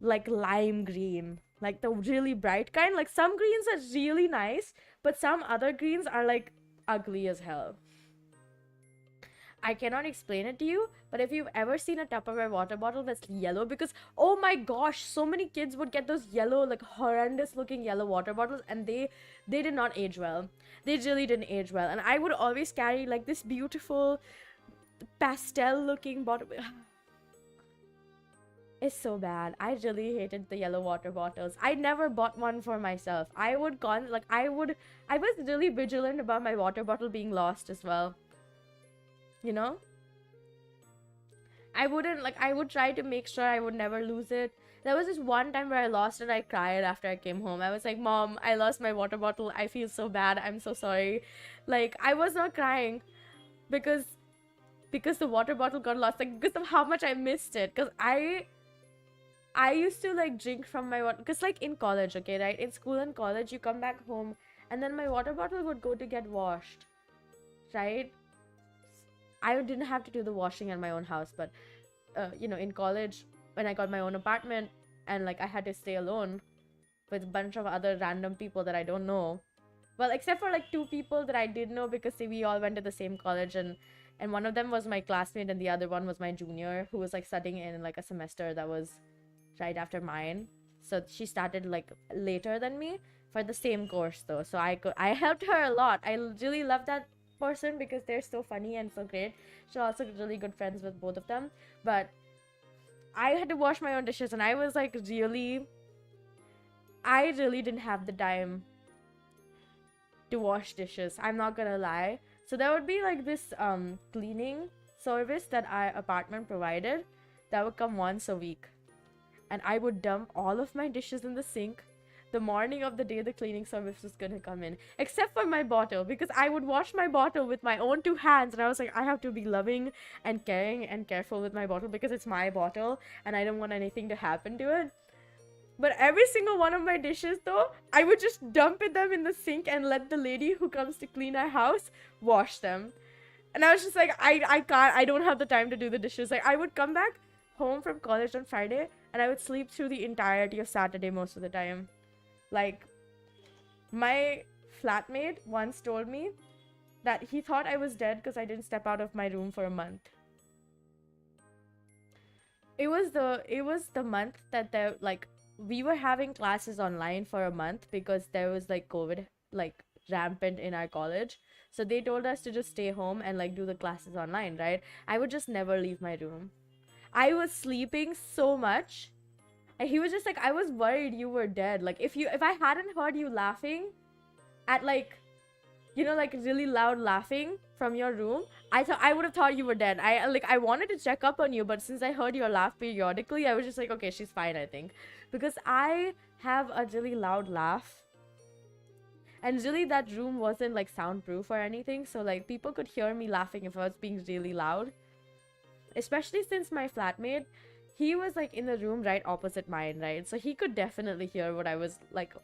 like lime green, like the really bright kind. Like, some greens are really nice, but some other greens are like ugly as hell. I cannot explain it to you, but if you've ever seen a Tupperware water bottle that's yellow, because oh my gosh, so many kids would get those yellow, like horrendous looking yellow water bottles, and they did not age well. They really didn't age well. And I would always carry like this beautiful pastel looking bottle. It's so bad. I really hated the yellow water bottles. I never bought one for myself. I was really vigilant about my water bottle being lost as well. You know, I would try to make sure I would never lose it. There was this one time where I lost it. I cried after I came home. I was like, Mom, I lost my water bottle. I feel so bad. I'm so sorry. Like, I was not crying because the water bottle got lost, like, because of how much I missed it. Because I used to like drink from my water, because like in college, okay, right, in school and college, you come back home and then my water bottle would go to get washed, right? I didn't have to do the washing at my own house, but you know, in college, when I got my own apartment and like I had to stay alone with a bunch of other random people that I don't know, well, except for like two people that I did know, because we all went to the same college, and one of them was my classmate and the other one was my junior, who was like studying in like a semester that was right after mine. So she started like later than me for the same course though, so I helped her a lot. I really love that person because they're so funny and so great. She's also really good friends with both of them. But I had to wash my own dishes, and I was like, I really didn't have the time to wash dishes, I'm not gonna lie. So there would be like this cleaning service that our apartment provided that would come once a week, and I would dump all of my dishes in the sink the morning of the day the cleaning service was gonna come in, except for my bottle, because I would wash my bottle with my own two hands, and I was like, I have to be loving and caring and careful with my bottle because it's my bottle and I don't want anything to happen to it. But every single one of my dishes though, I would just dump them in the sink and let the lady who comes to clean our house wash them. And I was just like, I don't have the time to do the dishes. Like, I would come back home from college on Friday and I would sleep through the entirety of Saturday most of the time. Like, my flatmate once told me that he thought I was dead because I didn't step out of my room for a month. it was the month that we were having classes online for a month because there was like COVID like rampant in our college. So they told us to just stay home and like do the classes online, right? I would just never leave my room. I was sleeping so much. And he was just like, I was worried you were dead. Like if I hadn't heard you laughing at like, like really loud laughing from your room, I would have thought you were dead. I wanted to check up on you, but since I heard your laugh periodically, I was just like, okay, she's fine, I think. Because I have a really loud laugh. And really that room wasn't like soundproof or anything, so like people could hear me laughing if I was being really loud. Especially since my flatmate, he was like in the room right opposite mine, right? So he could definitely hear what I was like.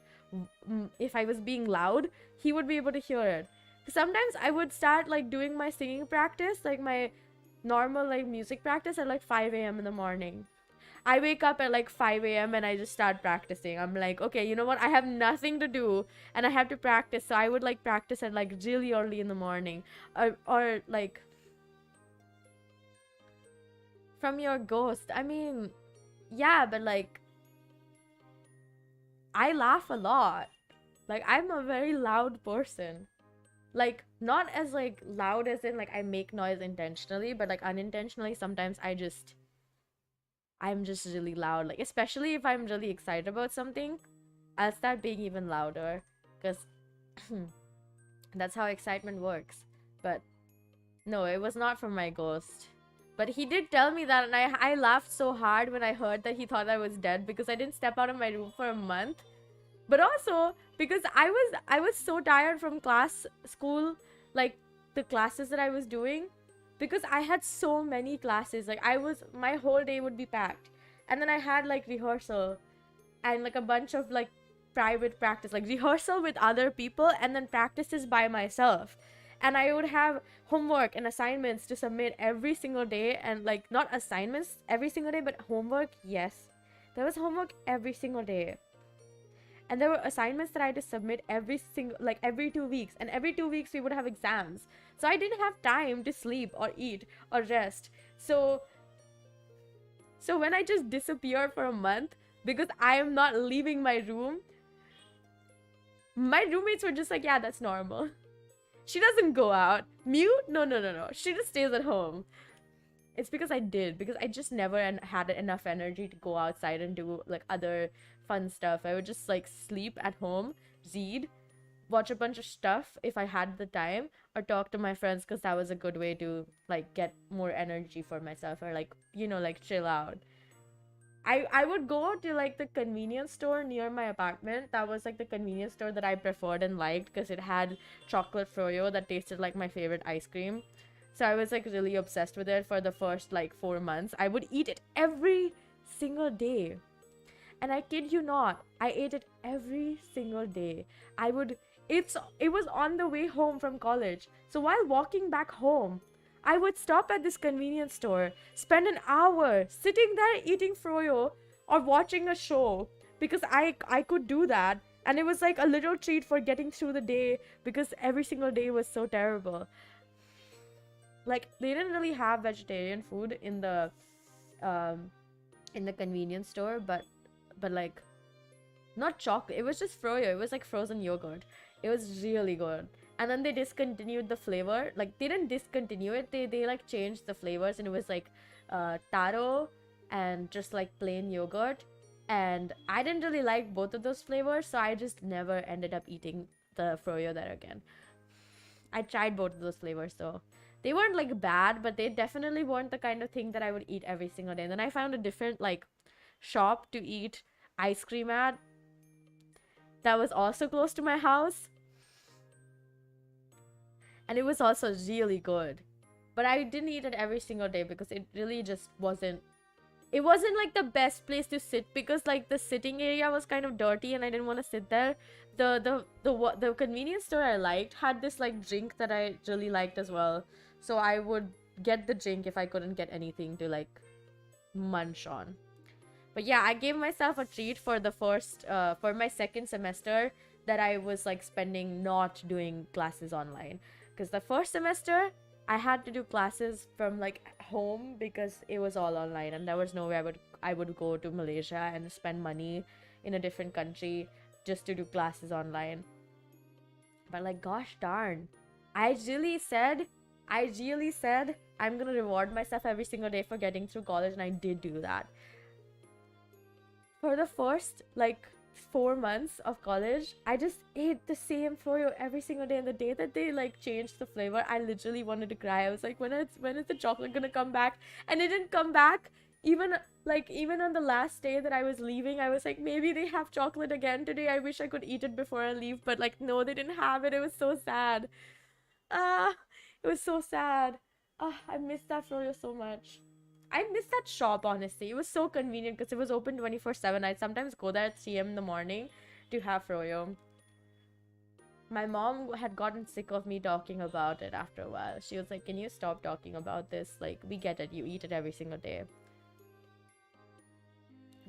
If I was being loud, he would be able to hear it. Sometimes I would start like doing my singing practice, like my normal like music practice at like 5 a.m. in the morning. I wake up at like 5 a.m. and I just start practicing. I'm like, okay, you know what? I have nothing to do and I have to practice. So I would like practice at like really early in the morning. Or like from your ghost. I mean, yeah, but like I laugh a lot. Like I'm a very loud person. Like not as like loud as in like I make noise intentionally, but like unintentionally sometimes I'm just really loud. Like especially if I'm really excited about something, I'll start being even louder because that's how excitement works. But no, it was not from my ghost. But he did tell me that, and I laughed so hard when I heard that he thought I was dead because I didn't step out of my room for a month. But also because I was so tired from school, like the classes that I was doing, because I had so many classes. Like my whole day would be packed, and then I had like rehearsal, and like a bunch of like private practice, like rehearsal with other people, and then practices by myself. And I would have homework and assignments to submit every single day, and like not assignments every single day, but homework. Yes, there was homework every single day, and there were assignments that I had to submit every 2 weeks, and every 2 weeks we would have exams. So I didn't have time to sleep or eat or rest. So when I just disappeared for a month because I am not leaving my room, my roommates were just like, yeah, that's normal. She doesn't go out. Mew? No, no, no, no. She just stays at home. It's because I just never had enough energy to go outside and do like other fun stuff. I would just like sleep at home, read, watch a bunch of stuff if I had the time, or talk to my friends because that was a good way to like get more energy for myself, or like, like chill out. I would go to like the convenience store near my apartment. That was like the convenience store that I preferred and liked because it had chocolate froyo that tasted like my favorite ice cream. So I was like really obsessed with it for the first like 4 months. I would eat it every single day. And I kid you not, I ate it every single day. It was on the way home from college. So while walking back home, I would stop at this convenience store, spend an hour sitting there eating froyo or watching a show because I could do that. And it was like a little treat for getting through the day because every single day was so terrible. Like they didn't really have vegetarian food in the convenience store, but like not chocolate. It was just froyo. It was like frozen yogurt. It was really good. And then they discontinued the flavor. Like they didn't discontinue it. They like changed the flavors, and it was like taro and just like plain yogurt. And I didn't really like both of those flavors, so I just never ended up eating the froyo there again. I tried both of those flavors though. They weren't like bad, but they definitely weren't the kind of thing that I would eat every single day. And then I found a different like shop to eat ice cream at that was also close to my house, and it was also really good. But I didn't eat it every single day because it really just wasn't like the best place to sit, because like the sitting area was kind of dirty and I didn't want to sit there. The convenience store I liked had this like drink that I really liked as well, so I would get the drink if I couldn't get anything to like munch on. But yeah, I gave myself a treat for for my second semester that I was like spending not doing classes online. Because the first semester, I had to do classes from like home because it was all online, and there was no way I would go to Malaysia and spend money in a different country just to do classes online. But like, gosh darn, I really said, I'm gonna reward myself every single day for getting through college, and I did do that. For the first like 4 months of college, I just ate the same froyo every single day. And the day that they like changed the flavor, I literally wanted to cry. I was like, when is the chocolate gonna come back? And it didn't come back. Even on the last day that I was leaving, I was like, maybe they have chocolate again today. I wish I could eat it before I leave, but like, no, they didn't have it. It was so sad. Ah, it was so sad. Ah, I miss that froyo so much. I miss that shop, honestly. It was so convenient because it was open 24/7. I'd sometimes go there at 3 a.m. in the morning to have froyo. My mom had gotten sick of me talking about it after a while. She was like, can you stop talking about this? Like, we get it. You eat it every single day.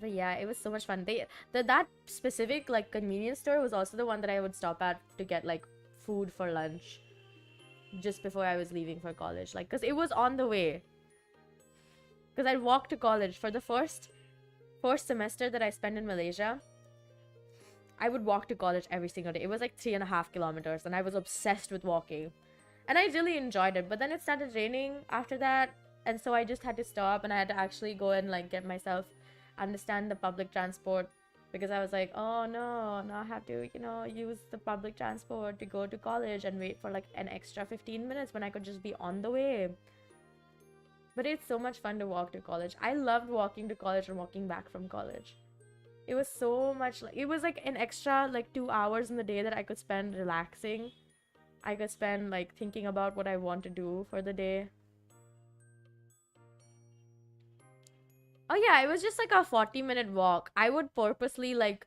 But yeah, it was so much fun. That specific like convenience store was also the one that I would stop at to get like food for lunch just before I was leaving for college. Like, because it was on the way. Because I'd walk to college for the first semester that I spent in Malaysia. I would walk to college every single day. It was like 3.5 kilometers, and I was obsessed with walking. And I really enjoyed it. But then it started raining after that, and so I just had to stop, and I had to actually go and like get myself understand the public transport, because I was like, oh no, now I have to, use the public transport to go to college and wait for like an extra 15 minutes when I could just be on the way. But it's so much fun to walk to college. I loved walking to college and walking back from college. It was so much like, it was like an extra like 2 hours in the day that I could spend relaxing. I could spend like thinking about what I want to do for the day. Oh yeah, it was just like a 40-minute walk. I would purposely like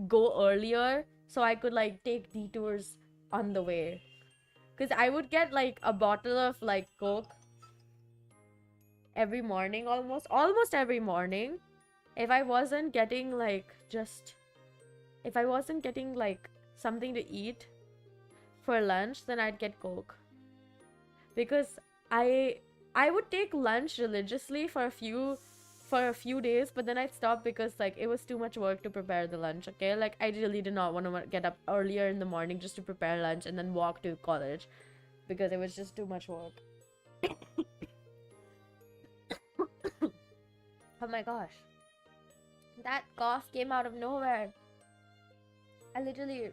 go earlier so I could like take detours on the way. Because I would get like a bottle of like Coke every morning, almost every morning. If I wasn't getting like something to eat for lunch, then I'd get Coke. Because I would take lunch religiously for a few days, but then I'd stop because like it was too much work to prepare the lunch. Okay, like I really did not want to get up earlier in the morning just to prepare lunch and then walk to college, because it was just too much work. Oh my gosh, that cough came out of nowhere. I literally,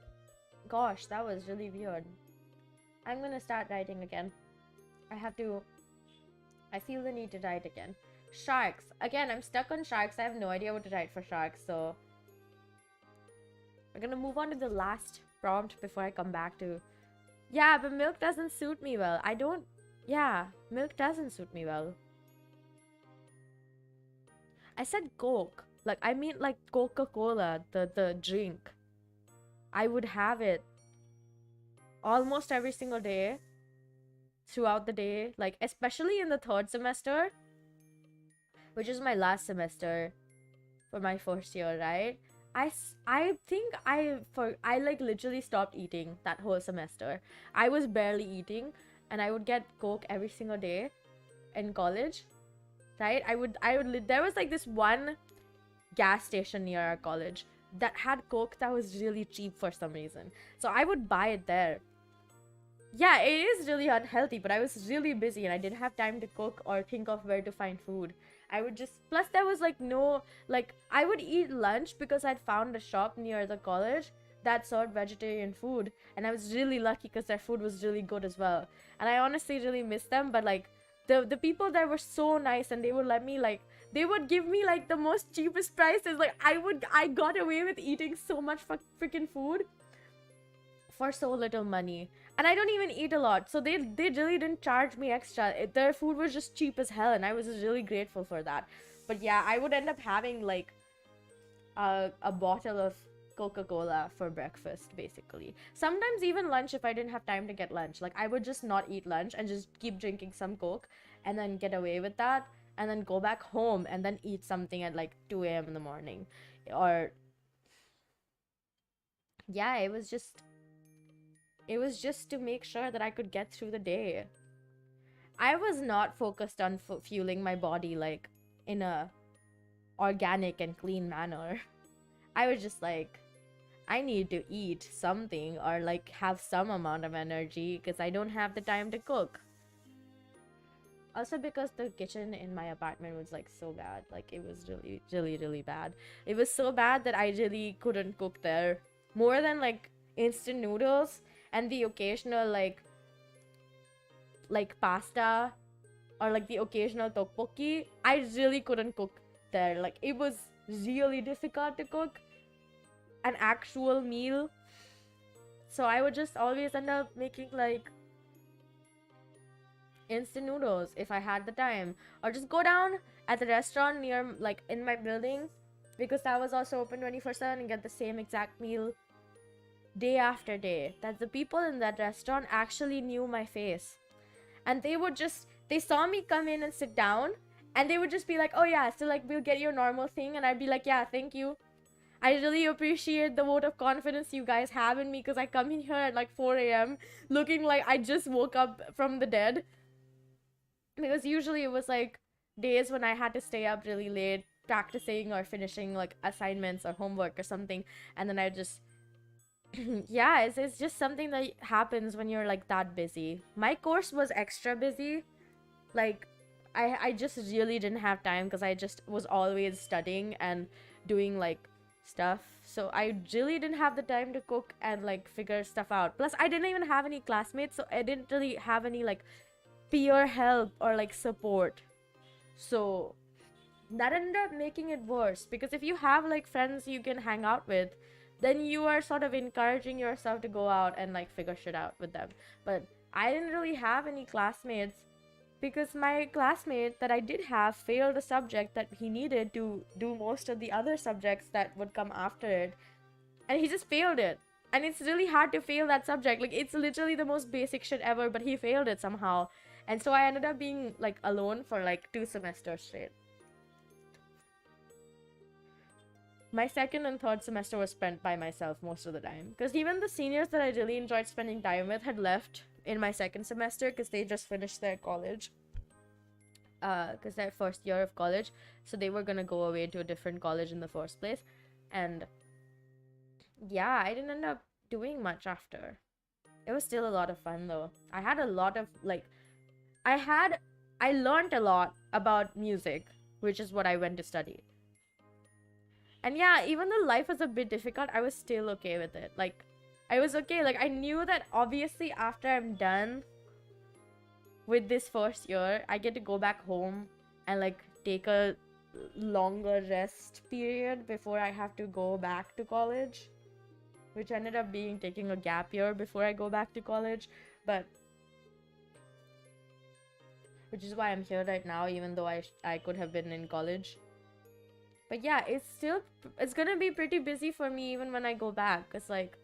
gosh, that was really weird. I'm gonna start writing again. I feel the need to write again. Sharks. Again, I'm stuck on sharks. I have no idea what to write for sharks, so we're gonna move on to the last prompt before I come back to... Yeah, but milk doesn't suit me well. Yeah, milk doesn't suit me well. I said Coke. Like, I mean like Coca-Cola, the drink. I would have it almost every single day, throughout the day, like especially in the third semester, which is my last semester for my first year, right? I think I like literally stopped eating that whole semester. I was barely eating, and I would get Coke every single day in college, right? There was like this one gas station near our college that had Coke that was really cheap for some reason. So I would buy it there. Yeah, it is really unhealthy, but I was really busy and I didn't have time to cook or think of where to find food. I would just... Plus, there was like no... Like, I would eat lunch because I'd found a shop near the college that served vegetarian food. And I was really lucky because their food was really good as well. And I honestly really miss them, but like... The people there were so nice, and they would let me like... They would give me like the most cheapest prices. Like, I got away with eating so much freaking food for so little money. And I don't even eat a lot, so they really didn't charge me extra. Their food was just cheap as hell, and I was really grateful for that. But yeah, I would end up having like a bottle of Coca-Cola for breakfast, basically. Sometimes even lunch if I didn't have time to get lunch. Like, I would just not eat lunch and just keep drinking some Coke and then get away with that, and then go back home and then eat something at like 2 a.m. in the morning. Or yeah, it was just to make sure that I could get through the day. I was not focused on fueling my body like in a organic and clean manner. I was just like, I need to eat something or like have some amount of energy because I don't have the time to cook. Also because the kitchen in my apartment was like so bad. Like it was really, really, really bad. It was so bad that I really couldn't cook there. More than like instant noodles and the occasional like pasta or like the occasional tteokbokki, I really couldn't cook there. Like it was really difficult to cook an actual meal. So I would just always end up making like instant noodles if I had the time, or just go down at the restaurant near like in my building because that was also open 24/7 and get the same exact meal day after day. That the people in that restaurant actually knew my face, and they saw me come in and sit down, and they would just be like, oh yeah, so like we'll get your normal thing, and I'd be like, yeah, thank you. I really appreciate the vote of confidence you guys have in me because I come in here at like 4 a.m. looking like I just woke up from the dead. Because usually it was like days when I had to stay up really late practicing or finishing like assignments or homework or something, and then I just yeah, it's just something that happens when you're like that busy. My course was extra busy. Like I just really didn't have time because I just was always studying and doing like stuff. So I really didn't have the time to cook and like figure stuff out. Plus I didn't even have any classmates, so I didn't really have any like peer help or like support. So that ended up making it worse because if you have like friends you can hang out with, then you are sort of encouraging yourself to go out and like figure shit out with them. But I didn't really have any classmates because my classmate that I did have failed a subject that he needed to do most of the other subjects that would come after it, and he just failed it. And it's really hard to fail that subject. Like it's literally the most basic shit ever, but he failed it somehow. And so I ended up being like alone for like 2 semesters straight. My second and third semester was spent by myself most of the time because even the seniors that I really enjoyed spending time with had left in my second semester because they just finished their college, because their first year of college, so they were gonna go away to a different college in the first place. And yeah, I didn't end up doing much after. It was still a lot of fun though. I had a lot of like I learned a lot about music, which is what I went to study. And yeah, even though life was a bit difficult, I was still okay with it. Like, I was okay. Like, I knew that obviously after I'm done with this first year, I get to go back home and like take a longer rest period before I have to go back to college, which ended up being taking a gap year before I go back to college. But which is why I'm here right now, even though I could have been in college. But yeah, it's gonna be pretty busy for me even when I go back, because like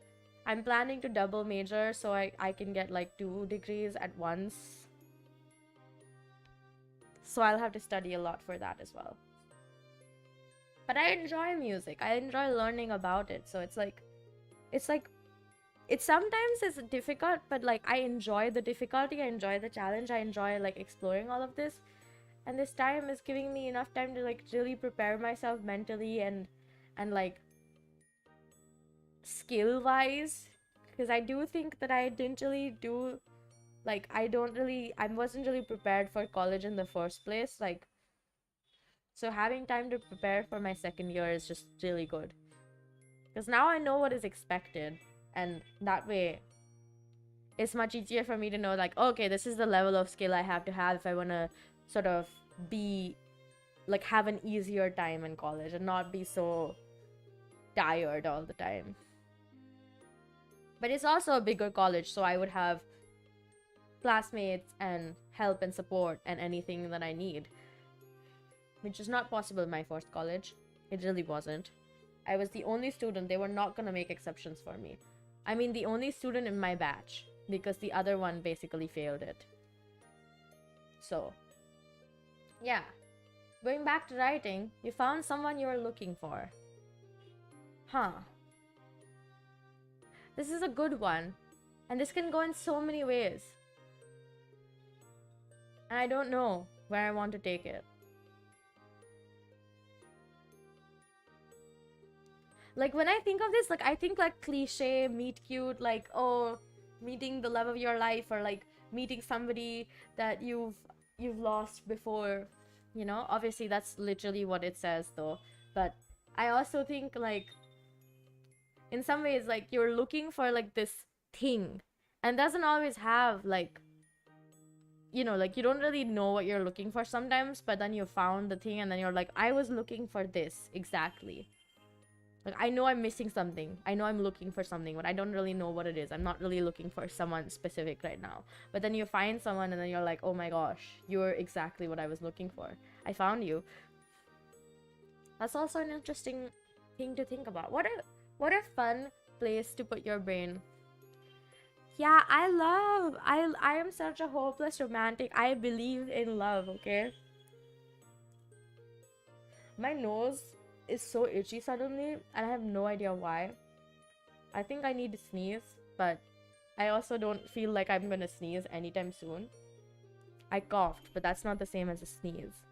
I'm planning to double major so I can get like 2 degrees at once. So I'll have to study a lot for that as well. But I enjoy music. I enjoy learning about it. So it's like it sometimes is difficult, but like I enjoy the difficulty, I enjoy the challenge, I enjoy like exploring all of this. And this time is giving me enough time to like really prepare myself mentally and like skill wise, because I do think that I didn't really do like I wasn't really prepared for college in the first place. Like, so having time to prepare for my second year is just really good, because now I know what is expected, and that way it's much easier for me to know like, okay, this is the level of skill I have to have if I want to sort of be like have an easier time in college and not be so tired all the time. But it's also a bigger college, so I would have classmates and help and support and anything that I need, which is not possible in my first college. It really wasn't. I was the only student. They were not gonna make exceptions for me. I mean, the only student in my batch, because the other one basically failed it. So yeah, going back to writing, you found someone you were looking for. Huh. This is a good one, and this can go in so many ways. And I don't know where I want to take it. Like, when I think of this, like, I think like cliche, meet cute, like, oh, meeting the love of your life, or like meeting somebody that you've lost before, you know? Obviously that's literally what it says though. But I also think like in some ways, like, you're looking for like this thing, and doesn't always have like, you know, like, you don't really know what you're looking for sometimes, but then you found the thing and then you're like, I was looking for this exactly. Like, I know I'm missing something. I know I'm looking for something, but I don't really know what it is. I'm not really looking for someone specific right now. But then you find someone and then you're like, oh my gosh, you're exactly what I was looking for. I found you. That's also an interesting thing to think about. What a fun place to put your brain. Yeah, I am such a hopeless romantic. I believe in love, okay? My nose is so itchy suddenly, and I have no idea why. I think I need to sneeze, but I also don't feel like I'm gonna sneeze anytime soon. I coughed, but that's not the same as a sneeze.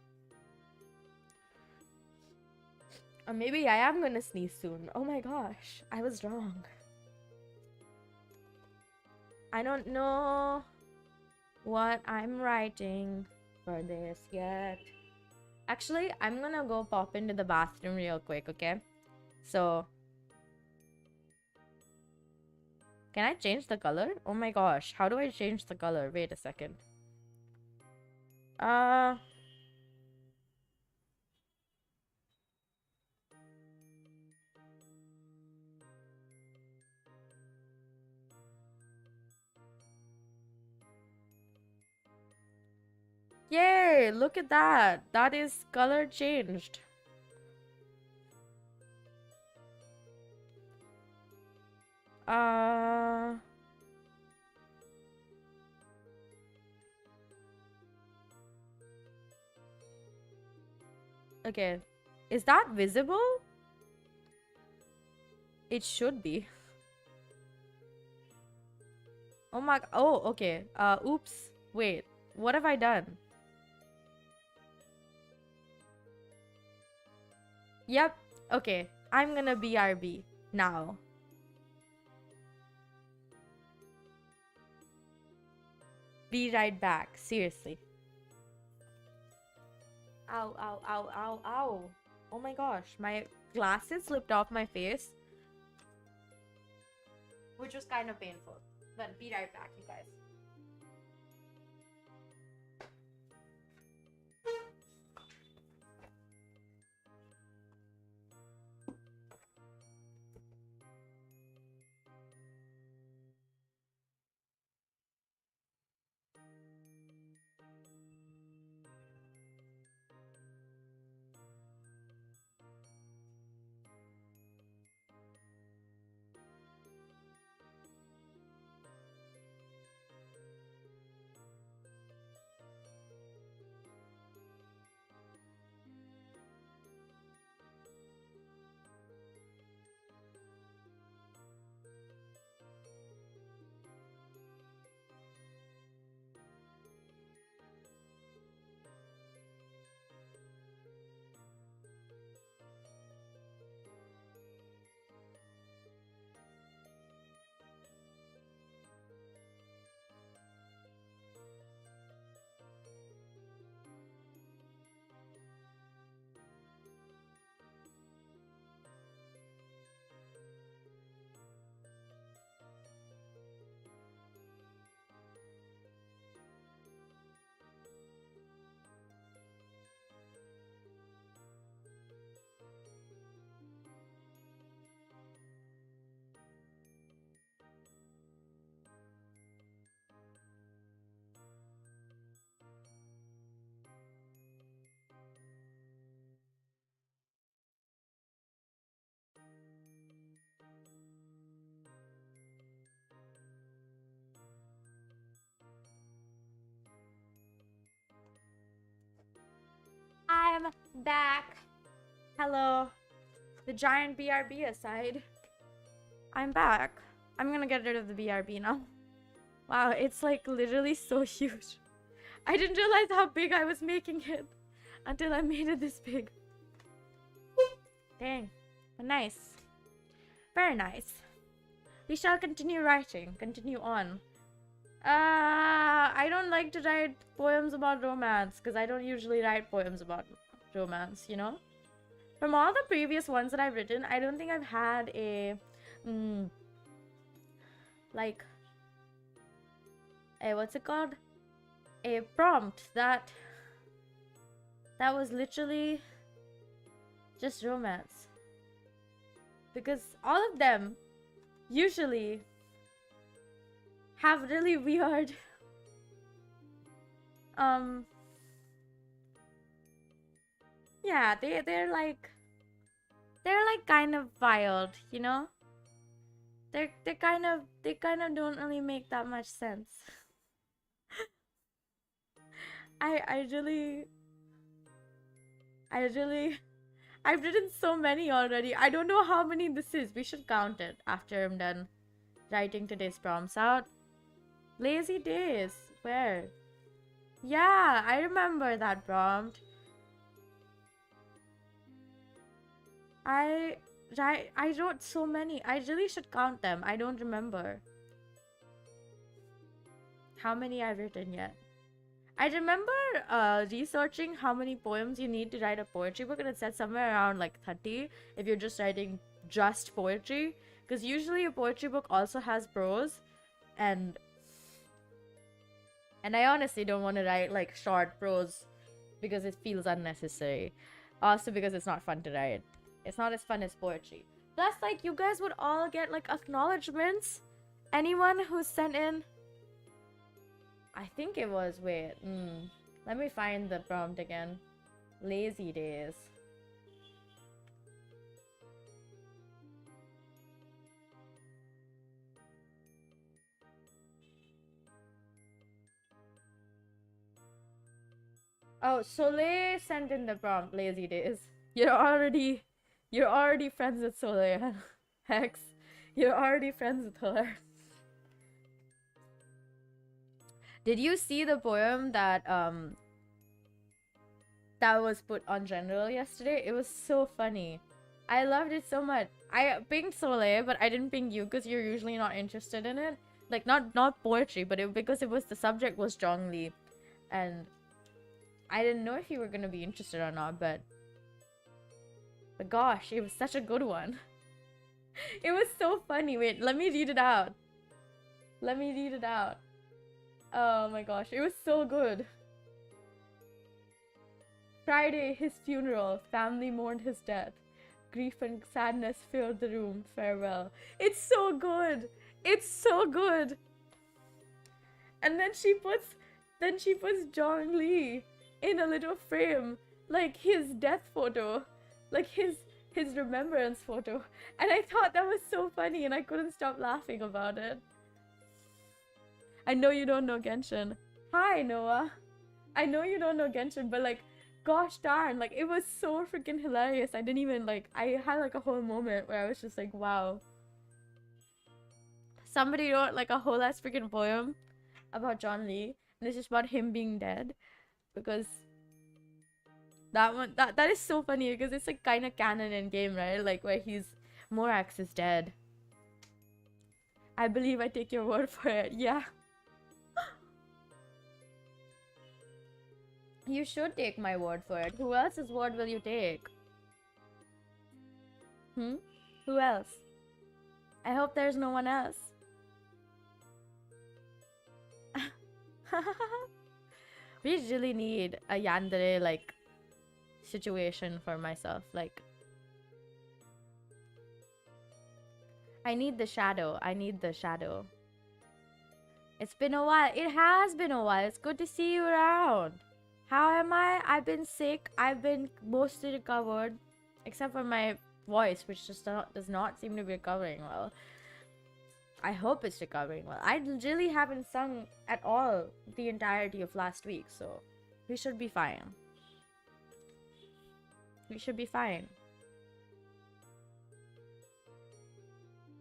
Or maybe I am gonna sneeze soon. Oh my gosh, I was wrong. I don't know what I'm writing for this yet. Actually, I'm gonna go pop into the bathroom real quick, okay? So, can I change the color? Oh my gosh, how do I change the color? Wait a second. Yay, look at that. That is color changed. Okay. Is that visible? It should be. Oh my, oh, okay. Oops. Wait, what have I done? Yep. Okay, I'm gonna BRB now. Be right back. Seriously. Ow, ow, ow, ow, ow. Oh my gosh, my glasses slipped off my face, which was kind of painful. But be right back, you guys. I'm back. Hello. The giant BRB aside, I'm back. I'm gonna get rid of the BRB now. Wow, it's like literally so huge. I didn't realize how big I was making it until I made it this big. Dang. But nice. Very nice. We shall continue writing. Continue on. I don't like to write poems about romance because I don't usually write poems about romance, you know? From all the previous ones that I've written, I don't think I've had a like a what's it called? A prompt that was literally just romance. Because all of them usually have really weird yeah, they're like kind of wild, you know? They kind of don't really make that much sense. I've written so many already. I don't know how many this is. We should count it after I'm done writing today's prompts out. Lazy days. Where? Yeah, I remember that prompt. I wrote so many. I really should count them. I don't remember how many I've written yet. I remember researching how many poems you need to write a poetry book, and it said somewhere around like 30 if you're just writing just poetry. Because usually a poetry book also has prose, and I honestly don't want to write like short prose because it feels unnecessary. Also because it's not fun to write. It's not as fun as poetry. Plus, like, you guys would all get like acknowledgements. Anyone who sent in, I think it was, wait, let me find the prompt again. Lazy days. Oh, Soleil sent in the prompt, lazy days. You're already friends with Soleil. Hex. You're already friends with her. Did you see the poem that was put on general yesterday? It was so funny. I loved it so much. I pinged Soleil, but I didn't ping you because you're usually not interested in it. Like, not poetry, but because it was the subject was Zhongli, and I didn't know if you were gonna be interested or not, but gosh, it was such a good one. It was so funny. Wait, let me read it out. Oh my gosh, it was so good. Friday, his funeral. Family mourned his death. Grief and sadness filled the room. Farewell. It's so good. And then she puts Zhongli in a little frame, like his death photo, like his remembrance photo. And I thought that was so funny, and I couldn't stop laughing about it. I know you don't know Genshin. Hi, Noah. I know you don't know Genshin, but like, gosh darn, like, it was so freaking hilarious. I didn't even, like, I had like a whole moment where I was just like, wow. Somebody wrote like a whole ass freaking poem about John Lee, and it's just about him being dead, because that is so funny, because it's like kind of canon in game, right? Like, where Morax is dead. I believe I take your word for it. Yeah. You should take my word for it. Who else's word will you take? Who else? I hope there's no one else. We really need a yandere, like, situation for myself. Like, I need the shadow. It's been a while. It has been a while. It's good to see you around. How am I? I've been sick. I've been mostly recovered, except for my voice, which just does not seem to be recovering well. I hope it's recovering well. I really haven't sung at all the entirety of last week, so we should be fine.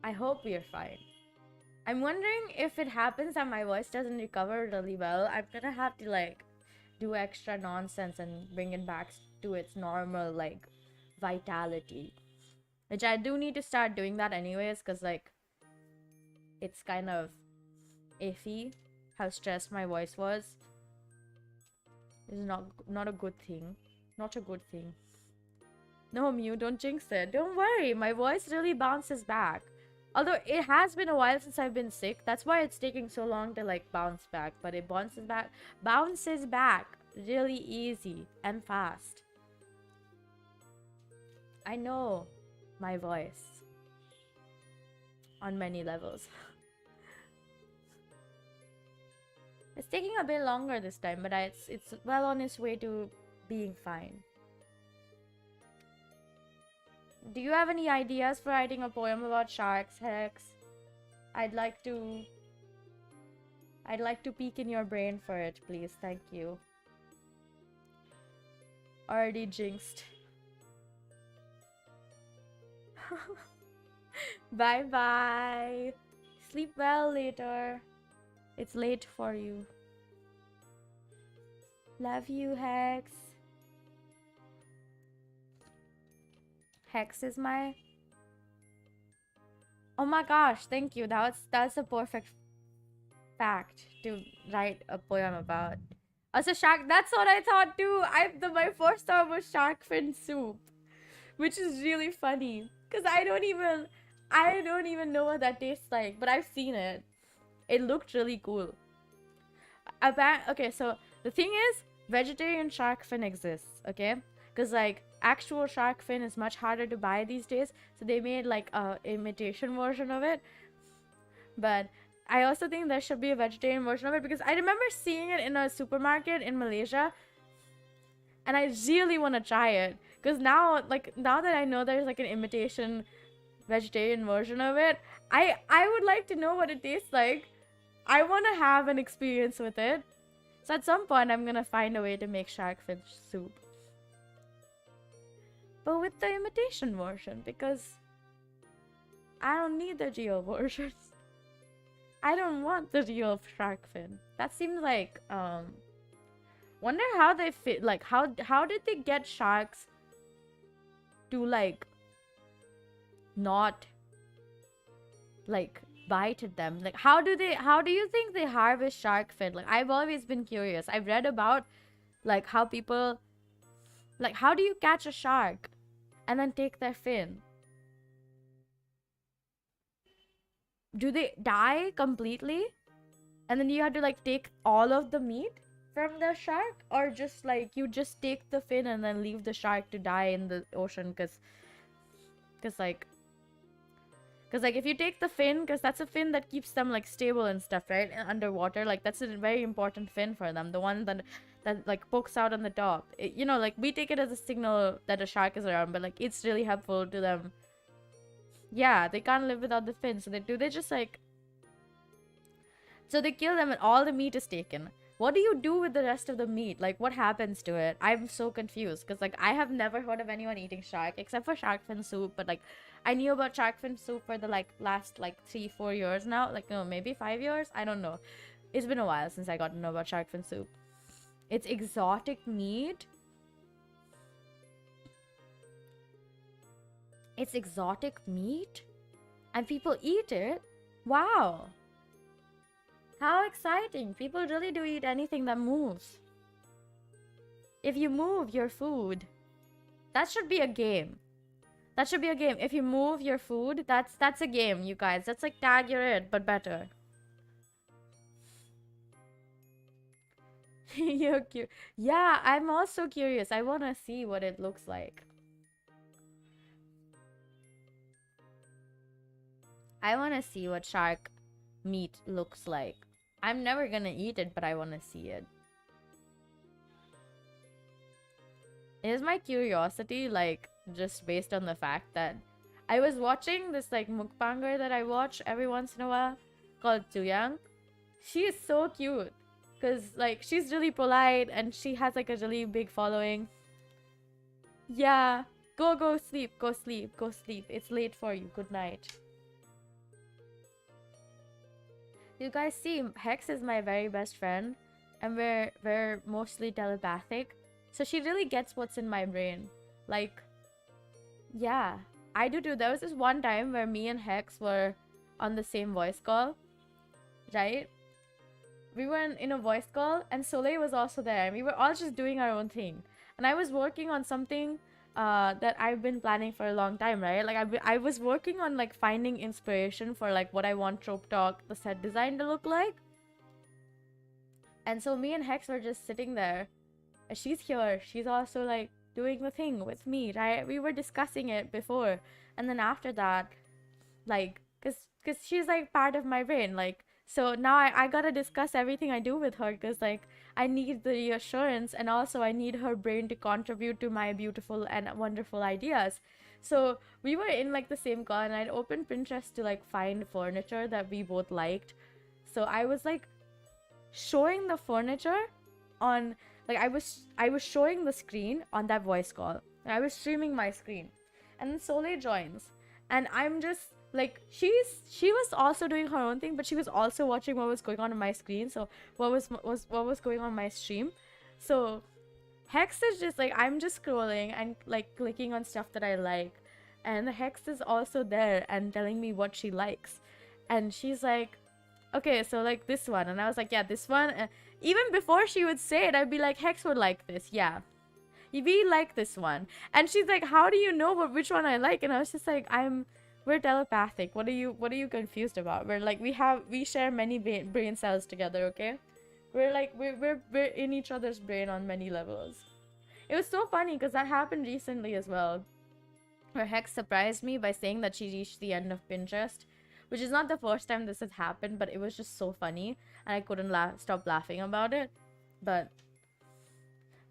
I hope we are fine. I'm wondering if it happens that my voice doesn't recover really well, I'm gonna have to, like, do extra nonsense and bring it back to its normal like vitality, which I do need to start doing that anyways, because like it's kind of iffy how stressed my voice was. It's not a good thing. Not a good thing. No, Mew, don't jinx it. Don't worry, my voice really bounces back. Although it has been a while since I've been sick. That's why it's taking so long to like bounce back. But it bounces back really easy and fast. I know my voice on many levels. It's taking a bit longer this time, but it's well on its way to being fine. Do you have any ideas for writing a poem about sharks, Hex? I'd like to peek in your brain for it, please. Thank you. Already jinxed. Bye bye. Sleep well later. It's late for you. Love you, Hex. Hex is my... Oh my gosh, thank you. That's a perfect fact to write a poem about. Also, shark... That's what I thought too. My first thought was shark fin soup, which is really funny. Because I don't even know what that tastes like, but I've seen it. It looked really cool. Okay, so the thing is, vegetarian shark fin exists, okay? Because like actual shark fin is much harder to buy these days, so they made like a imitation version of it. But I also think there should be a vegetarian version of it, because I remember seeing it in a supermarket in Malaysia, and I really want to try it. Because now that I know there's like an imitation vegetarian version of it, I would like to know what it tastes like. I want to have an experience with it. So at some point, I'm gonna find a way to make shark fin soup, but with the imitation version, because I don't need the real version. I don't want the real shark fin. That seems like wonder how they fit. Like how did they get sharks to like not like bite at them? Like how do you think they harvest shark fin? Like I've always been curious. I've read about like how people, like how do you catch a shark and then take their fin? Do they die completely and then you have to like take all of the meat from the shark, or just like you just take the fin and then leave the shark to die in the ocean? Because like if you take the fin, because that's a fin that keeps them like stable and stuff, right? Underwater, like that's a very important fin for them, the one that like pokes out on the top. You know, like we take it as a signal that a shark is around, but like it's really helpful to them. Yeah, they can't live without the fin, so they just like, so they kill them and all the meat is taken. What do you do with the rest of the meat? Like, what happens to it? I'm so confused, because like I have never heard of anyone eating shark except for shark fin soup. But like I knew about shark fin soup for the like last like 3-4 years now, like no, maybe 5 years, I don't know. It's been a while since I got to know about shark fin soup. It's exotic meat. It's exotic meat and people eat it. Wow, how exciting. People really do eat anything that moves. If you move your food, that should be a game. That should be a game. If you move your food, that's a game, you guys. That's like Tag You're It, but better. You're cute. Yeah, I'm also curious. I want to see what it looks like. I want to see what shark meat looks like. I'm never gonna eat it, but I want to see it. Is my curiosity like just based on the fact that I was watching this like mukbanger that I watch every once in a while called Tuyang. She is so cute because like she's really polite and she has like a really big following. Yeah, go sleep, go sleep, go sleep. It's late for you. Good night. You guys see, Hex is my very best friend. and we're mostly telepathic. So she really gets what's in my brain. Like, yeah, I do too. There was this one time where me and Hex were on the same voice call, right? We were in a voice call, and Soleil was also there, and we were all just doing our own thing. And I was working on something that I've been planning for a long time, right? Like I was working on like finding inspiration for like what I want Trope Talk, the set design, to look like. And so me and Hex were just sitting there. And she's here. She's also like doing the thing with me, right? We were discussing it before. And then after that, like, cause she's like part of my brain. Like, so now I gotta discuss everything I do with her, because like I need the reassurance, and also I need her brain to contribute to my beautiful and wonderful ideas. So we were in like the same call, and I'd opened Pinterest to like find furniture that we both liked. So I was like showing the furniture on, like, I was showing the screen on that voice call, and I was streaming my screen, and then Soleil joins, and I'm just like, she was also doing her own thing, but she was also watching what was going on my screen. So what was going on my stream. So Hex is just like, I'm just scrolling and like clicking on stuff that I like, and Hex is also there and telling me what she likes, and she's like, okay, so like this one, and I was like, yeah, this one. Even before she would say it, I'd be like, Hex would like this, yeah, we like this one. And she's like, how do you know which one I like? And I was just like, we're telepathic. What are you confused about? We're like, we share many brain cells together, okay? We're like, we're in each other's brain on many levels. It was so funny because that happened recently as well, where Hex surprised me by saying that she reached the end of Pinterest, which is not the first time this has happened, but it was just so funny, and I couldn't stop laughing about it. But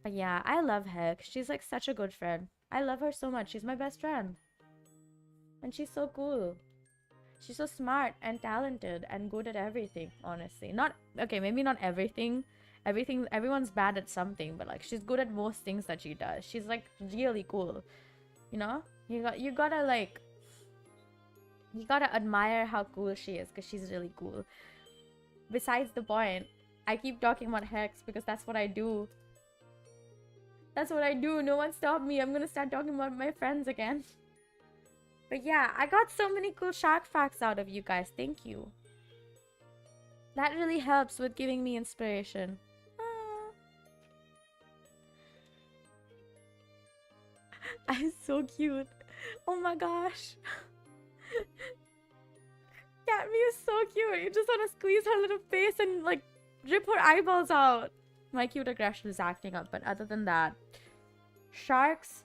yeah, I love Hex. She's like such a good friend. I love her so much. She's my best friend. And she's so cool. She's so smart and talented and good at everything, honestly. Not, okay, maybe not everything. Everyone's bad at something, but like she's good at most things that she does. She's like really cool. You know? You gotta like, you gotta admire how cool she is, because she's really cool. Besides the point, I keep talking about Hex because that's what I do. That's what I do. No one stop me. I'm gonna start talking about my friends again. But yeah, I got so many cool shark facts out of you guys. Thank you. That really helps with giving me inspiration. Ah. I'm so cute. Oh my gosh. Catmew is so cute. You just want to squeeze her little face and like rip her eyeballs out. My cute aggression is acting up, but other than that, sharks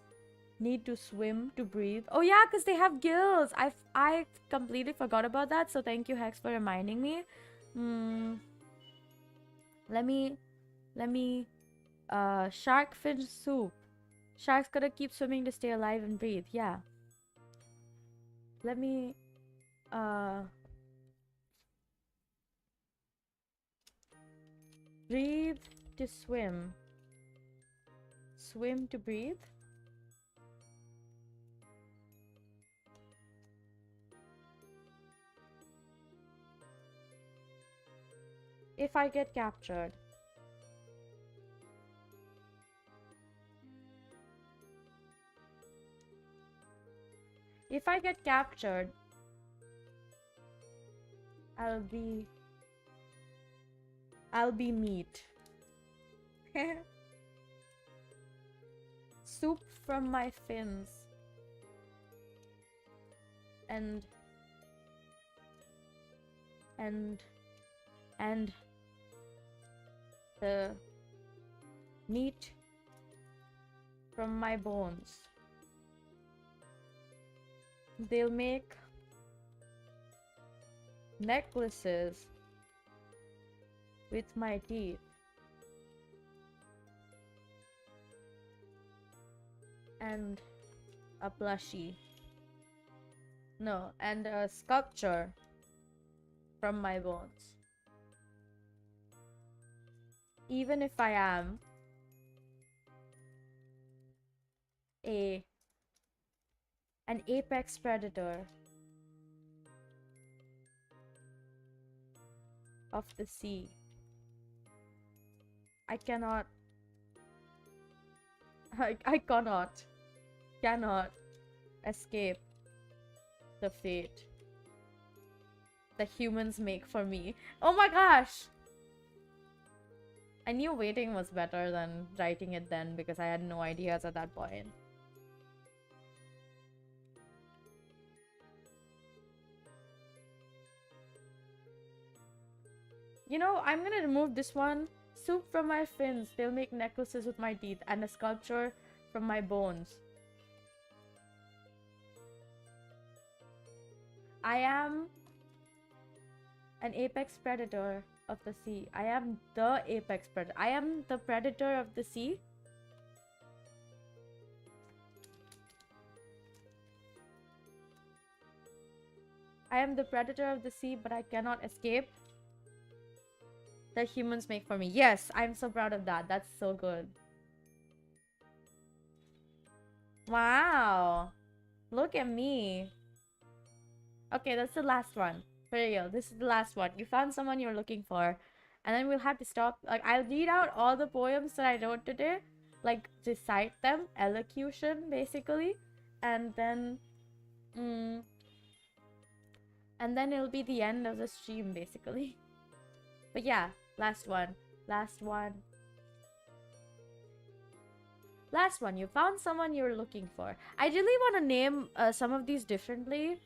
need to swim to breathe. Oh yeah, because they have gills. I completely forgot about that, so thank you, Hex, for reminding me. Let me shark fin soup. Sharks gotta keep swimming to stay alive and breathe. Yeah. Let me breathe to swim. Swim to breathe. If I get captured. If I get captured, I'll be meat. Soup from my fins. And the meat from my bones. They'll make necklaces with my teeth. And a plushie. No, and a sculpture from my bones. Even if I am an apex predator of the sea. I cannot. I cannot escape the fate that humans make for me. Oh my gosh! I knew waiting was better than writing it then because I had no ideas at that point. You know, I'm gonna remove this one. Soup from my fins. They'll make necklaces with my teeth. And a sculpture from my bones. I am an apex predator of the sea. I am the apex predator. I am the predator of the sea. I am the predator of the sea, but I cannot escape that humans make for me. Yes, I'm so proud of that. That's so good. Wow. Look at me. Okay, that's the last one. For real, this is the last one. You found someone you're looking for. And then we'll have to stop. Like, I'll read out all the poems that I wrote today. Like, recite them. Elocution, basically. And then... and then it'll be the end of the stream, basically. But yeah, last one. Last one. Last one. You found someone you were looking for. I really want to name some of these differently.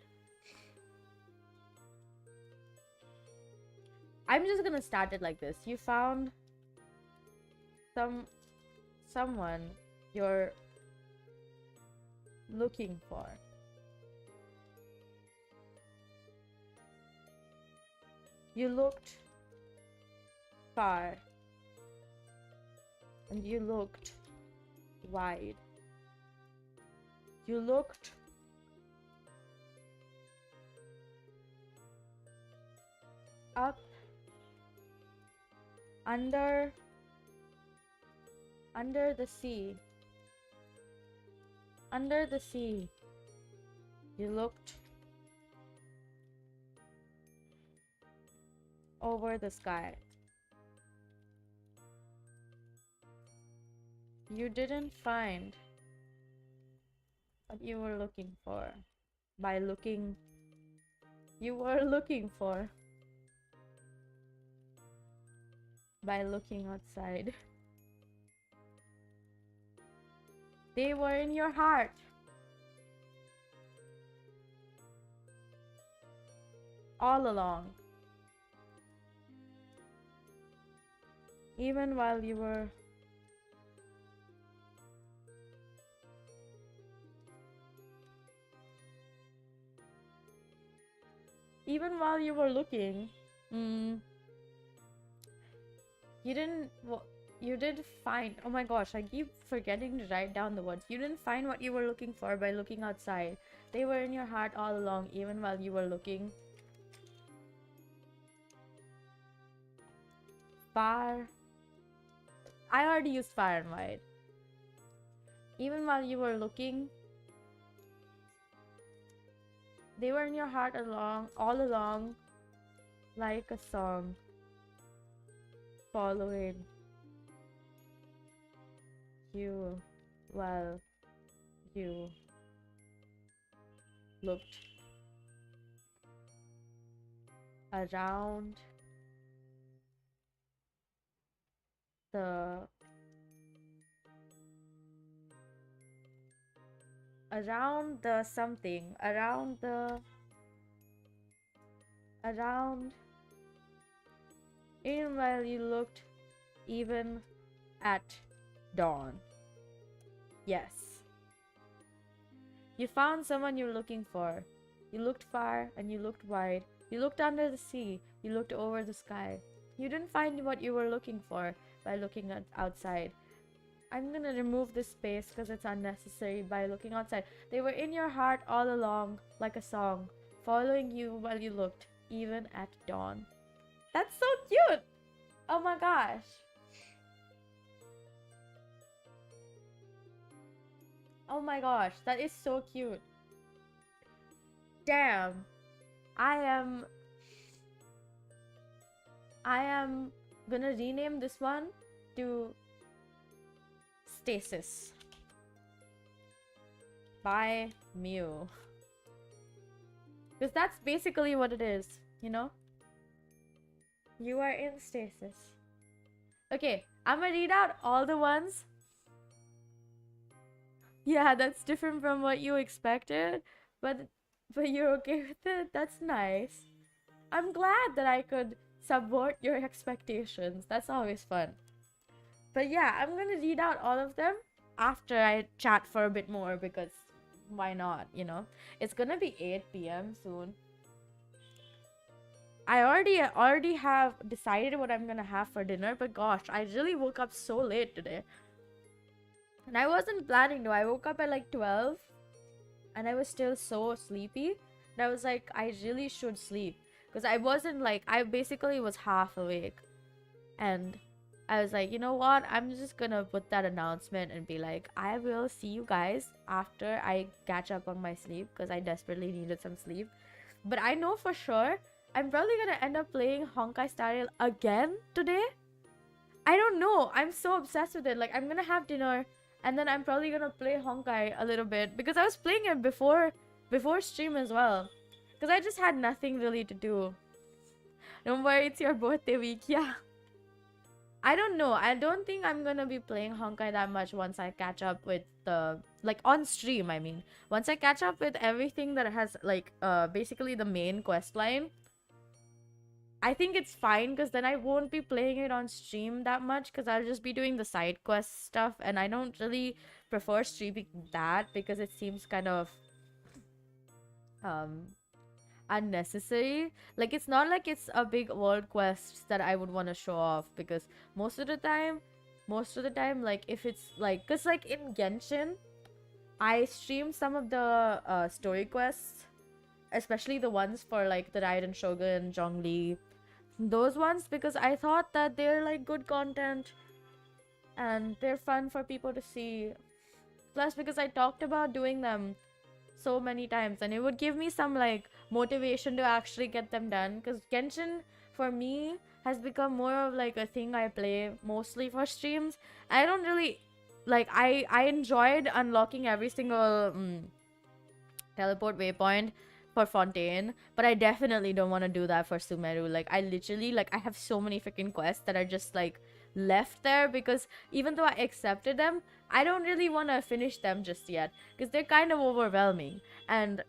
I'm just gonna start it like this. You found someone you're looking for. You looked far and you looked wide. You looked up, under the sea. Under the sea. You looked over the sky. You didn't find what you were looking for by looking. You were looking for by looking outside. They were in your heart. All along. Even while you were looking, you did find. Oh my gosh, I keep forgetting to write down the words. You didn't find what you were looking for by looking outside. They were in your heart all along, even while you were looking far. I already used far and wide. Even while you were looking, they were in your heart all along, like a song following you while you looked around the something, even while you looked even at dawn. Yes. You found someone you're looking for. You looked far and you looked wide. You looked under the sea. You looked over the sky. You didn't find what you were looking for by looking outside. I'm gonna remove this space because it's unnecessary. By looking outside. They were in your heart all along, like a song, following you while you looked, even at dawn. That's so cute! Oh my gosh. Oh my gosh, that is so cute. Damn. I am gonna rename this one to stasis by Mew. Because that's basically what it is, you know? You are in stasis. Okay, I'm gonna read out all the ones. Yeah, that's different from what you expected, but you're okay with it? That's nice. I'm glad that I could subvert your expectations. That's always fun. But yeah, I'm gonna read out all of them after I chat for a bit more because why not, you know? It's gonna be 8 p.m. soon. I already have decided what I'm gonna have for dinner, but gosh, I really woke up so late today. And I wasn't planning to. I woke up at like 12 and I was still so sleepy. And I was like, I really should sleep. Because I wasn't like, I basically was half awake. And I was like, you know what? I'm just gonna put that announcement and be like, I will see you guys after I catch up on my sleep. Because I desperately needed some sleep. But I know for sure, I'm probably gonna end up playing Honkai Star Rail again today. I don't know. I'm so obsessed with it. Like, I'm gonna have dinner. And then I'm probably gonna play Honkai a little bit. Because I was playing it before stream as well. Because I just had nothing really to do. Don't worry, it's your birthday week. Yeah. I don't know. I don't think I'm gonna be playing Honkai that much once I catch up with the... Like, on stream, I mean. Once I catch up with everything that has, like, basically the main quest line. I think it's fine because then I won't be playing it on stream that much because I'll just be doing the side quest stuff and I don't really prefer streaming that because it seems kind of unnecessary. Like, it's not like it's a big world quest that I would want to show off because most of the time, like, if it's like, because like in Genshin, I stream some of the story quests, especially the ones for like the Raiden Shogun, Zhongli, those ones, because I thought that they're like good content and they're fun for people to see. Plus, because I talked about doing them so many times and it would give me some like motivation to actually get them done, because Genshin for me has become more of like a thing I play mostly for streams. I don't really like, I enjoyed unlocking every single teleport waypoint for Fontaine, but I definitely don't want to do that for Sumeru. Like, I literally, like, I have so many freaking quests that are just like left there because even though I accepted them, I don't really want to finish them just yet because they're kind of overwhelming, and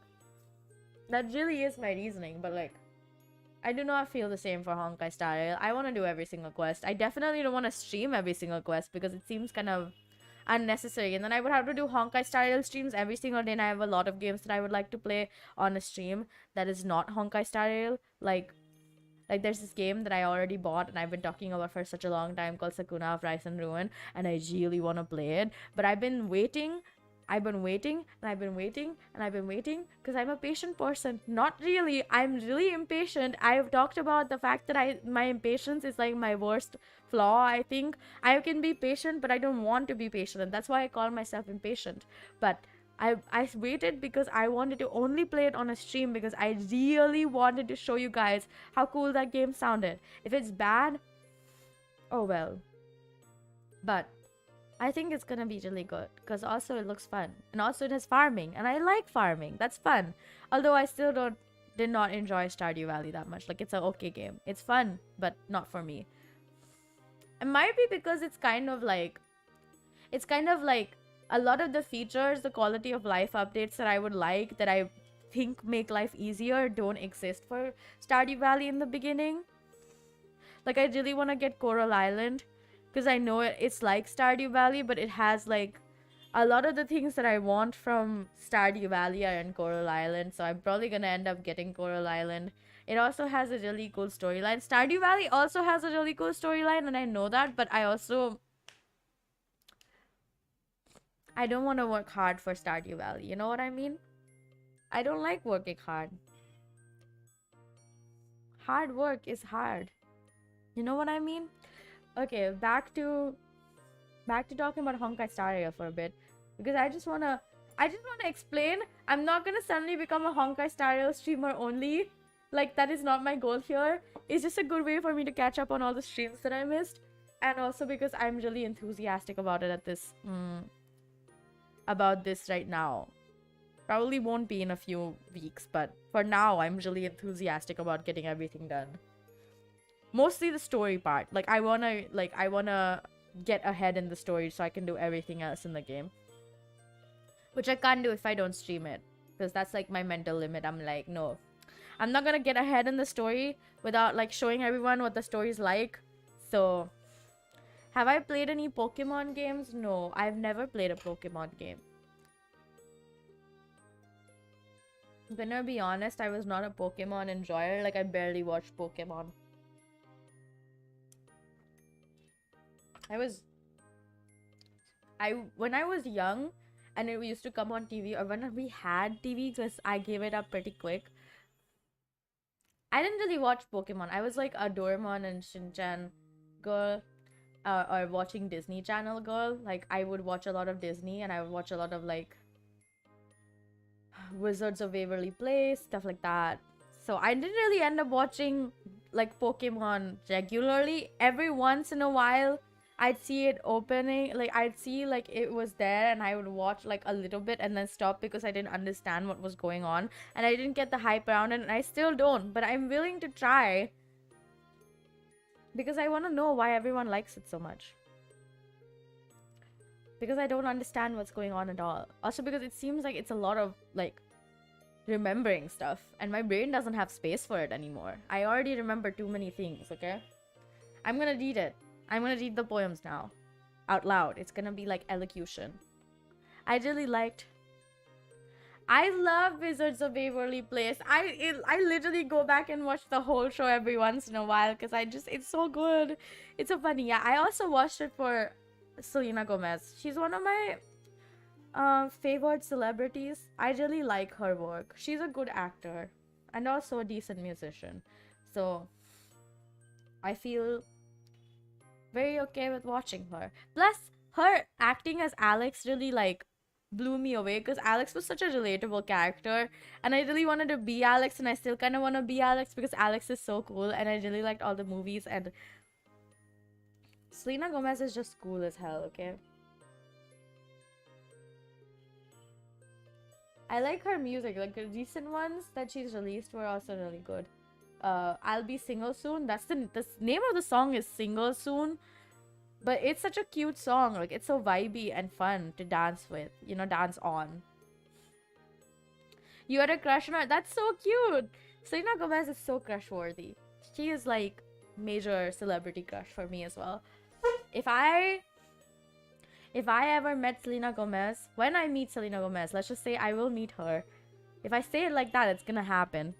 that really is my reasoning. But like, I do not feel the same for Honkai Star Rail. I want to do every single quest. I definitely don't want to stream every single quest because it seems kind of unnecessary, and then I would have to do Honkai Star Rail streams every single day, and I have a lot of games that I would like to play on a stream that is not Honkai Star Rail. Like there's this game that I already bought and I've been talking about for such a long time called Sakuna of Rise and Ruin, and I really want to play it, but I've been waiting because I'm a patient person. Not really, I'm really impatient. I've talked about the fact that my impatience is like my worst flaw. I think I can be patient, but I don't want to be patient, and that's why I call myself impatient. But I waited because I wanted to only play it on a stream because I really wanted to show you guys how cool that game sounded. If it's bad, oh well. But I think it's gonna be really good because also it looks fun, and also it has farming, and I like farming. That's fun. Although I still did not enjoy Stardew Valley that much. Like, it's an okay game. It's fun, but not for me. It might be because it's kind of like a lot of the features, the quality of life updates that I would like, that I think make life easier, don't exist for Stardew Valley in the beginning. Like, I really want to get Coral Island because I know it's like Stardew Valley, but it has like a lot of the things that I want from Stardew Valley are in Coral Island, so I'm probably gonna end up getting Coral Island. It also has a really cool storyline. Stardew Valley also has a really cool storyline, and I know that, but I don't want to work hard for Stardew Valley. You know what I mean? I don't like working hard. Hard work is hard. You know what I mean? Okay, back to talking about Honkai Star Rail for a bit, because I just wanna explain. I'm not gonna suddenly become a Honkai Star Rail streamer only. Like, that is not my goal here. It's just a good way for me to catch up on all the streams that I missed. And also because I'm really enthusiastic about it about this right now. Probably won't be in a few weeks, but for now, I'm really enthusiastic about getting everything done. Mostly the story part. Like, I wanna get ahead in the story so I can do everything else in the game. Which I can't do if I don't stream it. Because that's like my mental limit. I'm like, no. I'm not gonna get ahead in the story without like showing everyone what the story's like. So, have I played any Pokemon games? No, I've never played a Pokemon game. I'm gonna be honest, I was not a Pokemon enjoyer. Like, I barely watched Pokemon. When I was young and it used to come on TV, or when we had TV, because I gave it up pretty quick, I didn't really watch Pokemon. I was like a Doraemon and Shinchan girl, or watching Disney Channel girl. Like, I would watch a lot of Disney, and I would watch a lot of like Wizards of Waverly Place, stuff like that. So I didn't really end up watching like Pokemon regularly. Every once in a while, I'd see it opening, like I'd see like it was there, and I would watch like a little bit and then stop because I didn't understand what was going on and I didn't get the hype around it, and I still don't, but I'm willing to try because I want to know why everyone likes it so much. Because I don't understand what's going on at all. Also because it seems like it's a lot of like remembering stuff, and my brain doesn't have space for it anymore. I already remember too many things, okay? I'm gonna read it. I'm gonna read the poems now. Out loud. It's gonna be like elocution. I love Wizards of Waverly Place. I literally go back and watch the whole show every once in a while because it's so good. It's so funny. Yeah, I also watched it for Selena Gomez. She's one of my favored celebrities. I really like her work. She's a good actor and also a decent musician. So I feel very okay with watching her. Plus, her acting as Alex really like blew me away because Alex was such a relatable character, and I really wanted to be Alex, and I still kind of want to be Alex because Alex is so cool, and I really liked all the movies, and Selena Gomez is just cool as hell, okay? I like her music. Like, the recent ones that she's released were also really good. I'll Be Single Soon. That's the name of the song is Single Soon. But it's such a cute song. Like, it's so vibey and fun to dance with. You know, dance on. You had a crush on her? That's so cute. Selena Gomez is so crush-worthy. She is, like, major celebrity crush for me as well. If I ever met Selena Gomez, when I meet Selena Gomez, let's just say I will meet her. If I say it like that, it's gonna happen.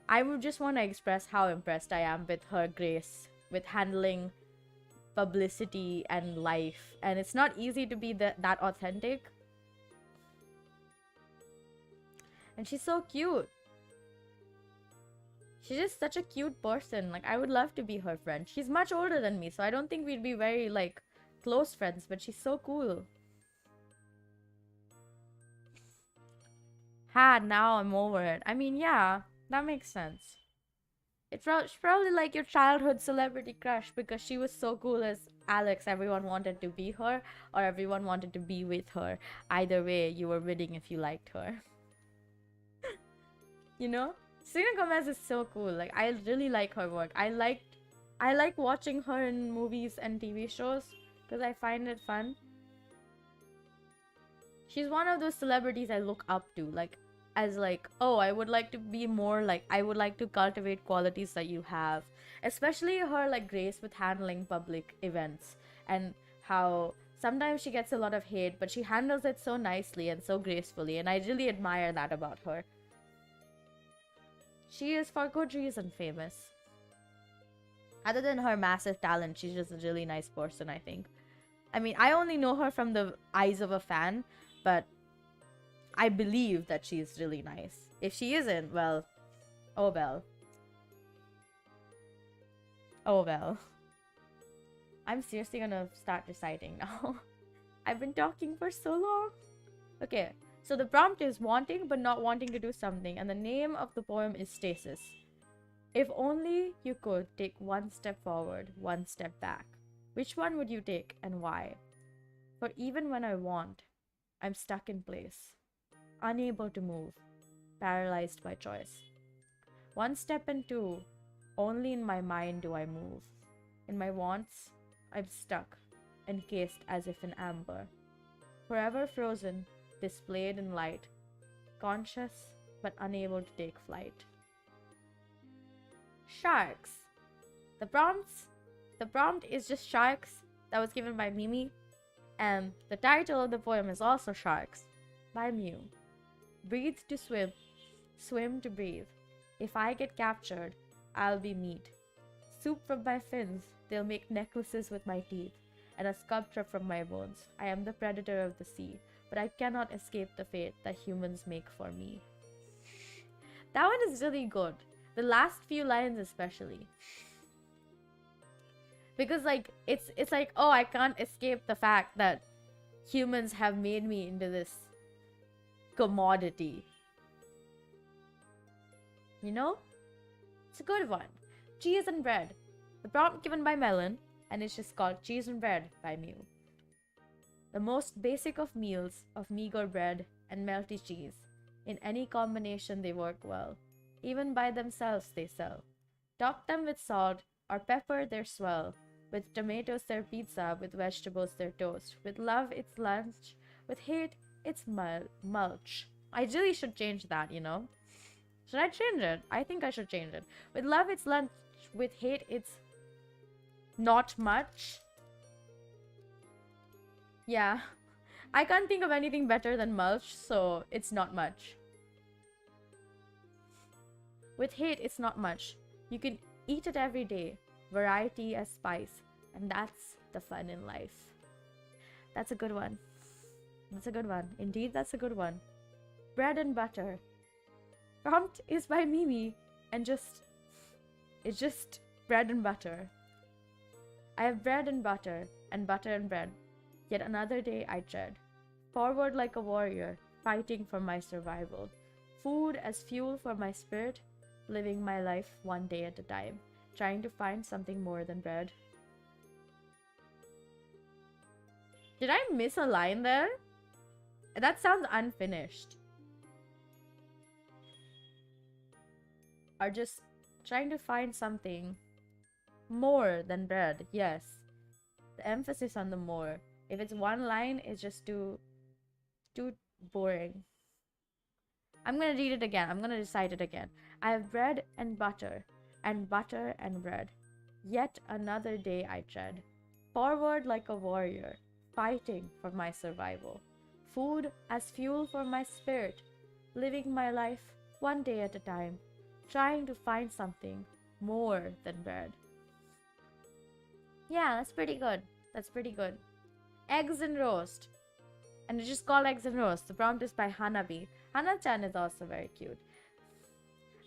I would just want to express how impressed I am with her grace, with handling publicity and life. And it's not easy to be that authentic. And she's so cute. She's just such a cute person. Like, I would love to be her friend. She's much older than me, so I don't think we'd be very, like, close friends, but she's so cool. Now I'm over it. I mean, yeah, that makes sense. It's probably like your childhood celebrity crush because she was so cool as Alex. Everyone wanted to be her, or everyone wanted to be with her. Either way, you were winning if you liked her. You know? Selena Gomez is so cool. Like, I really like her work. I like watching her in movies and TV shows because I find it fun. She's one of those celebrities I look up to, like, as like, oh, I would like to be more like, I would like to cultivate qualities that you have, especially her like grace with handling public events, and how sometimes she gets a lot of hate, but she handles it so nicely and so gracefully, and I really admire that about her. She is for good reason famous. Other than her massive talent, she's just a really nice person, I think. I mean, I only know her from the eyes of a fan, but I believe that she's really nice. If she isn't, well, oh well. Oh well. I'm seriously gonna start reciting now. I've been talking for so long. Okay, so the prompt is wanting but not wanting to do something, and the name of the poem is Stasis. If only you could take one step forward, one step back. Which one would you take and why? For even when I want, I'm stuck in place, unable to move, paralyzed by choice. One step and two, only in my mind do I move. In my wants, I'm stuck, encased as if in amber, forever frozen, displayed in light, conscious but unable to take flight. Sharks. The prompt is just sharks that was given by Mimi, and the title of the poem is also Sharks by Mew. Breathe to swim, swim to breathe. If I get captured, I'll be meat. Soup from my fins, they'll make necklaces with my teeth, and a sculpture from my bones. I am the predator of the sea, but I cannot escape the fate that humans make for me. That one is really good. The last few lines especially. Because like it's like, oh, I can't escape the fact that humans have made me into this commodity. You know? It's a good one. Cheese and bread. The prompt given by Melon, and it's just called Cheese and Bread by Mew. The most basic of meals of meager bread and melty cheese. In any combination they work well. Even by themselves they sell. Top them with salt or pepper their swell. With tomatoes their pizza, with vegetables their toast. With love it's lunch, with hate it's mulch. I really should change that, you know? Should I change it? I think I should change it. With love it's lunch, with hate it's not much. Yeah. I can't think of anything better than mulch, so it's not much. With hate, it's not much. You can eat it every day. Variety as spice. And that's the fun in life. That's a good one. That's a good one. Indeed, that's a good one. Bread and butter. Prompt is by Mimi. And it's just bread and butter. I have bread and butter and bread. Yet another day I tread. Forward like a warrior, fighting for my survival. Food as fuel for my spirit, living my life one day at a time, trying to find something more than bread. Did I miss a line there? That sounds unfinished. Or just trying to find something more than bread, yes. The emphasis on the more. If it's one line, it's just too boring. I'm gonna read it again. I'm gonna recite it again. I have bread and butter and bread. Yet another day I tread. Forward like a warrior, fighting for my survival. Food as fuel for my spirit, living my life one day at a time, trying to find something more than bread. Yeah, that's pretty good. That's pretty good. Eggs and roast. And it's just called Eggs and Roast. The prompt is by Hanabi. Hana-chan is also very cute.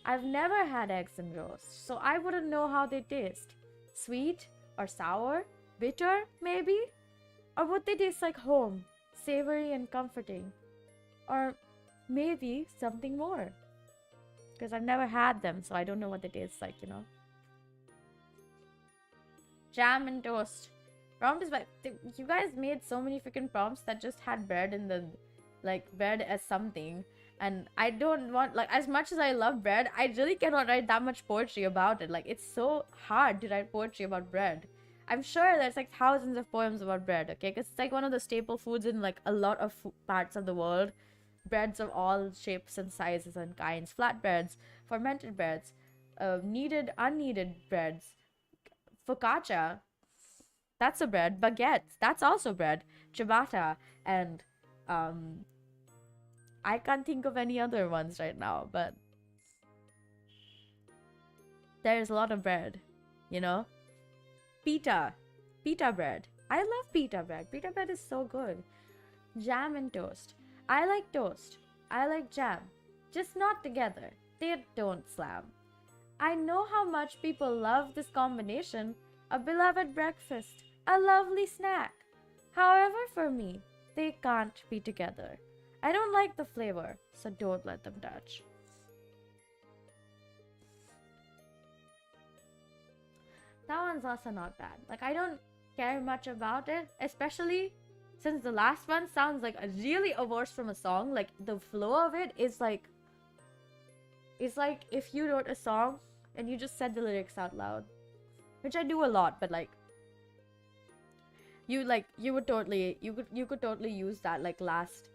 I've never had eggs and roast, so I wouldn't know how they taste. Sweet or sour? Bitter, maybe? Or would they taste like home? Savory and comforting? Or maybe something more? Because I've never had them, so I don't know what they taste like, you know? Jam and toast. Prompt is by... You guys made so many freaking prompts that just had bread in the... Like, bread as something. And I don't want... Like, as much as I love bread, I really cannot write that much poetry about it. Like, it's so hard to write poetry about bread. I'm sure there's, like, thousands of poems about bread, okay? Because it's, like, one of the staple foods in, like, a lot of parts of the world. Breads of all shapes and sizes and kinds. Flatbreads, fermented breads, kneaded, unkneaded breads. Focaccia. That's a bread. Baguettes. That's also bread. Ciabatta. And, I can't think of any other ones right now, but there's a lot of bread, you know? Pita. Pita bread. I love pita bread. Pita bread is so good. Jam and toast. I like toast. I like jam. Just not together. They don't slam. I know how much people love this combination. A beloved breakfast. A lovely snack. However, for me, they can't be together. I don't like the flavor, so don't let them touch. That one's also not bad. Like, I don't care much about it, especially since the last one sounds like a verse from a song. Like the flow of it is like, it's like if you wrote a song and you just said the lyrics out loud, which I do a lot, but like you would totally you could totally use that like last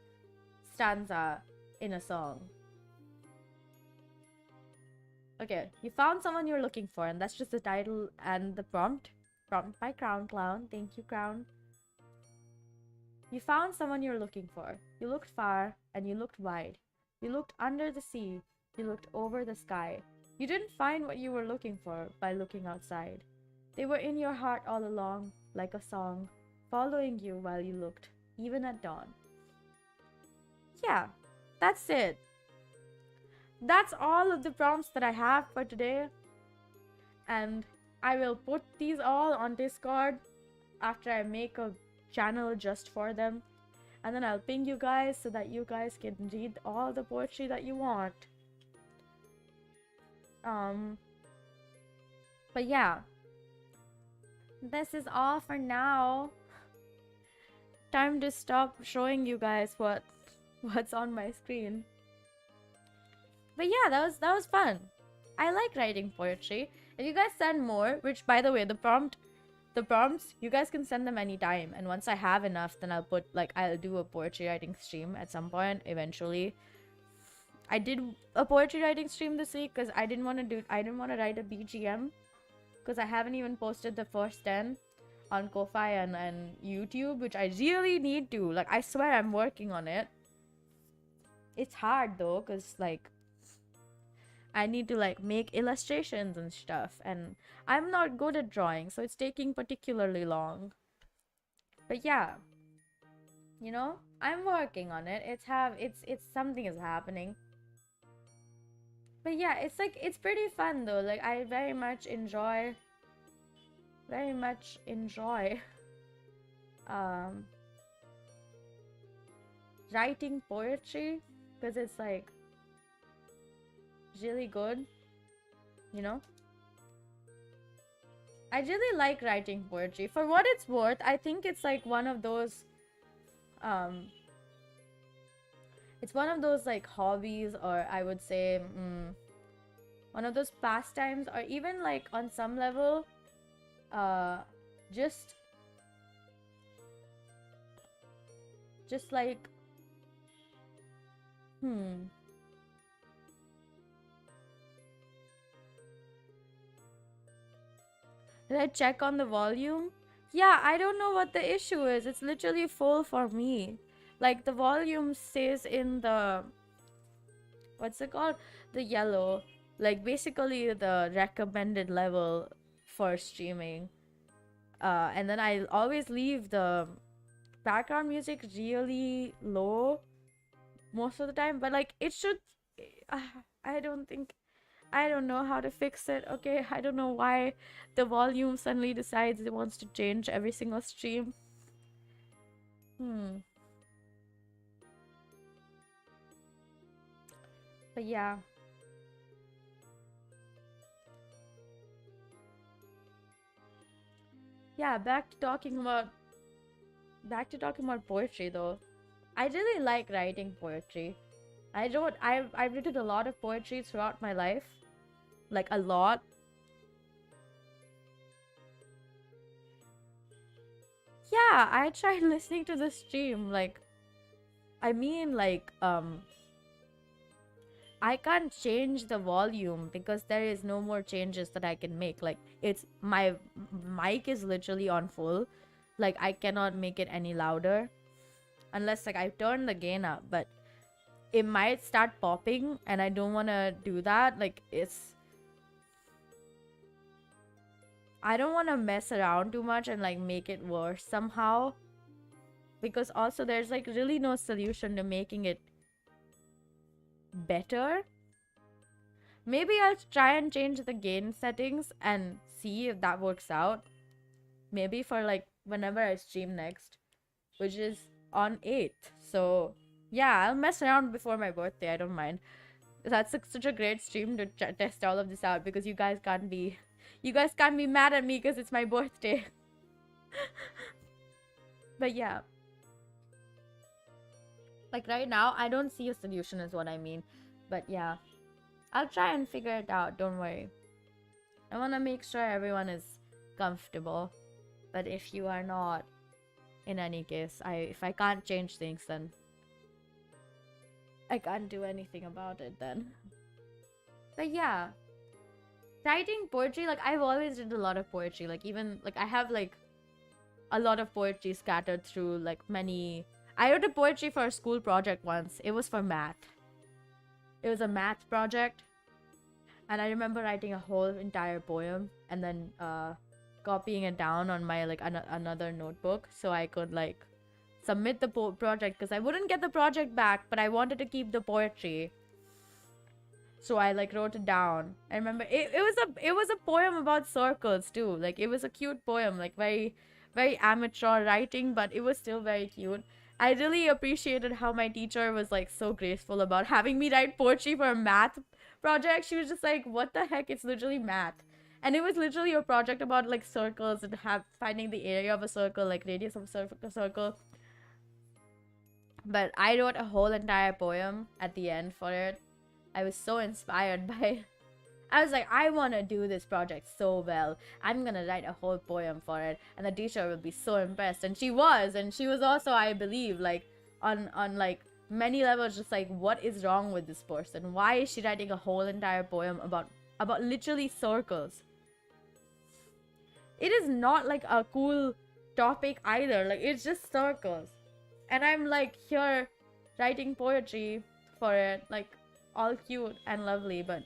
stanza in a song. Okay, you found someone you're looking for, and that's just the title and the prompt. Prompt by Crown Clown. Thank you, Crown. You found someone you're looking for. You looked far and you looked wide. You looked under the sea. You looked over the sky. You didn't find what you were looking for by looking outside. They were in your heart all along, like a song, following you while you looked, even at dawn. Yeah, that's it. That's all of the prompts that I have for today. And I will put these all on Discord after I make a channel just for them. And then I'll ping you guys so that you guys can read all the poetry that you want. But yeah. This is all for now. Time to stop showing you guys what's on my screen. But yeah, that was fun. I like writing poetry. If you guys send more, which by the way, the prompts, you guys can send them anytime. And once I have enough, then I'll do a poetry writing stream at some point eventually. I did a poetry writing stream this week because I didn't want to write a BGM because I haven't even posted the first 10 on Ko-Fi and YouTube, which I really need to. Like, I swear I'm working on it. It's hard though, because like I need to like make illustrations and stuff, and I'm not good at drawing, so it's taking particularly long. But yeah, you know, I'm working on it. It's something is happening. But yeah, it's pretty fun though. Like I very much enjoy writing poetry because it's like really good, you know. I really like writing poetry. For what it's worth, I think it's like one of those it's one of those like hobbies, or I would say one of those pastimes, or even like on some level just like Did I check on the volume? Yeah, I don't know what the issue is. It's literally full for me. Like the volume stays in the, what's it called? The yellow. Like basically the recommended level for streaming. And then I always leave the background music really low most of the time. But like it should, I don't know how to fix it. Okay, I don't know why the volume suddenly decides it wants to change every single stream. But yeah. Yeah, back to talking about poetry though. I really like writing poetry. I've written a lot of poetry throughout my life. Like a lot. Yeah, I tried listening to the stream. Like, I mean, like, I can't change the volume because there is no more changes that I can make. Like, it's my mic is literally on full. Like, I cannot make it any louder unless like I turn the gain up, but it might start popping and I don't want to do that. Like, I don't want to mess around too much and like make it worse somehow, because also there's like really no solution to making it better. Maybe I'll try and change the gain settings and see if that works out. Maybe for like whenever I stream next, which is on 8th. So yeah, I'll mess around before my birthday. I don't mind. That's such a great stream to test all of this out, because you guys can't be mad at me because it's my birthday. But yeah, like right now, I don't see a solution, is what I mean. But yeah, I'll try and figure it out. Don't worry. I want to make sure everyone is comfortable. But if you are not, in any case, if I can't change things, then I can't do anything about it then. But yeah, writing poetry, like I've always read a lot of poetry. Like even like I have like a lot of poetry scattered through like many. I wrote a poetry for a school project once. It was for math. It was a math project, and I remember writing a whole entire poem and then copying it down on my like another notebook so I could like submit the project, because I wouldn't get the project back, but I wanted to keep the poetry. So I like wrote it down. I remember it was a poem about circles too. Like it was a cute poem, like very amateur writing, but it was still very cute. I really appreciated how my teacher was like so graceful about having me write poetry for a math project. She was just like, "What the heck? It's literally math." And it was literally a project about like circles and finding the area of a circle, like radius of a circle. But I wrote a whole entire poem at the end for it. I was so inspired by. I was like, I want to do this project so well. I'm gonna write a whole poem for it, and the teacher will be so impressed. And she was, also, I believe, like on like many levels, just like, what is wrong with this person? Why is she writing a whole entire poem about literally circles? It is not like a cool topic either. Like it's just circles, and I'm like here writing poetry for it, like all cute and lovely, but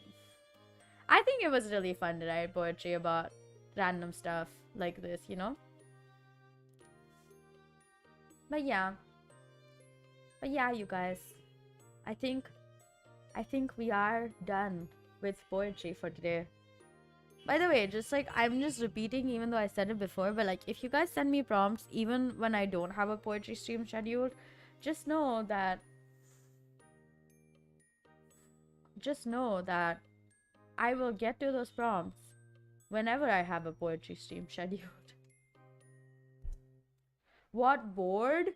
I think it was really fun to write poetry about random stuff like this, you know? But yeah. But yeah, you guys. I think we are done with poetry for today. By the way, just like I'm just repeating even though I said it before, but like if you guys send me prompts even when I don't have a poetry stream scheduled, just know that I will get to those prompts whenever I have a poetry stream scheduled. What board?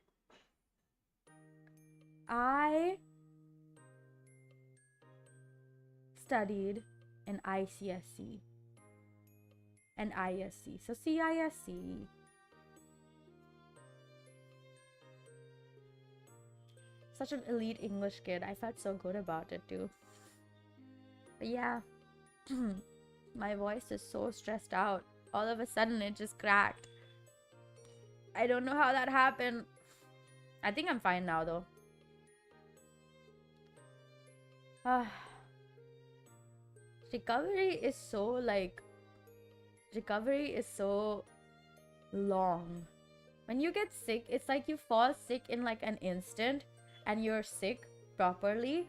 I studied in ICSC and ISC. So CISC. Such an elite English kid. I felt so good about it too. But yeah. My voice is so stressed out. All of a sudden it just cracked. I don't know how that happened. I think I'm fine now though. Recovery is so long. When you get sick, it's like you fall sick in like an instant and you're sick properly.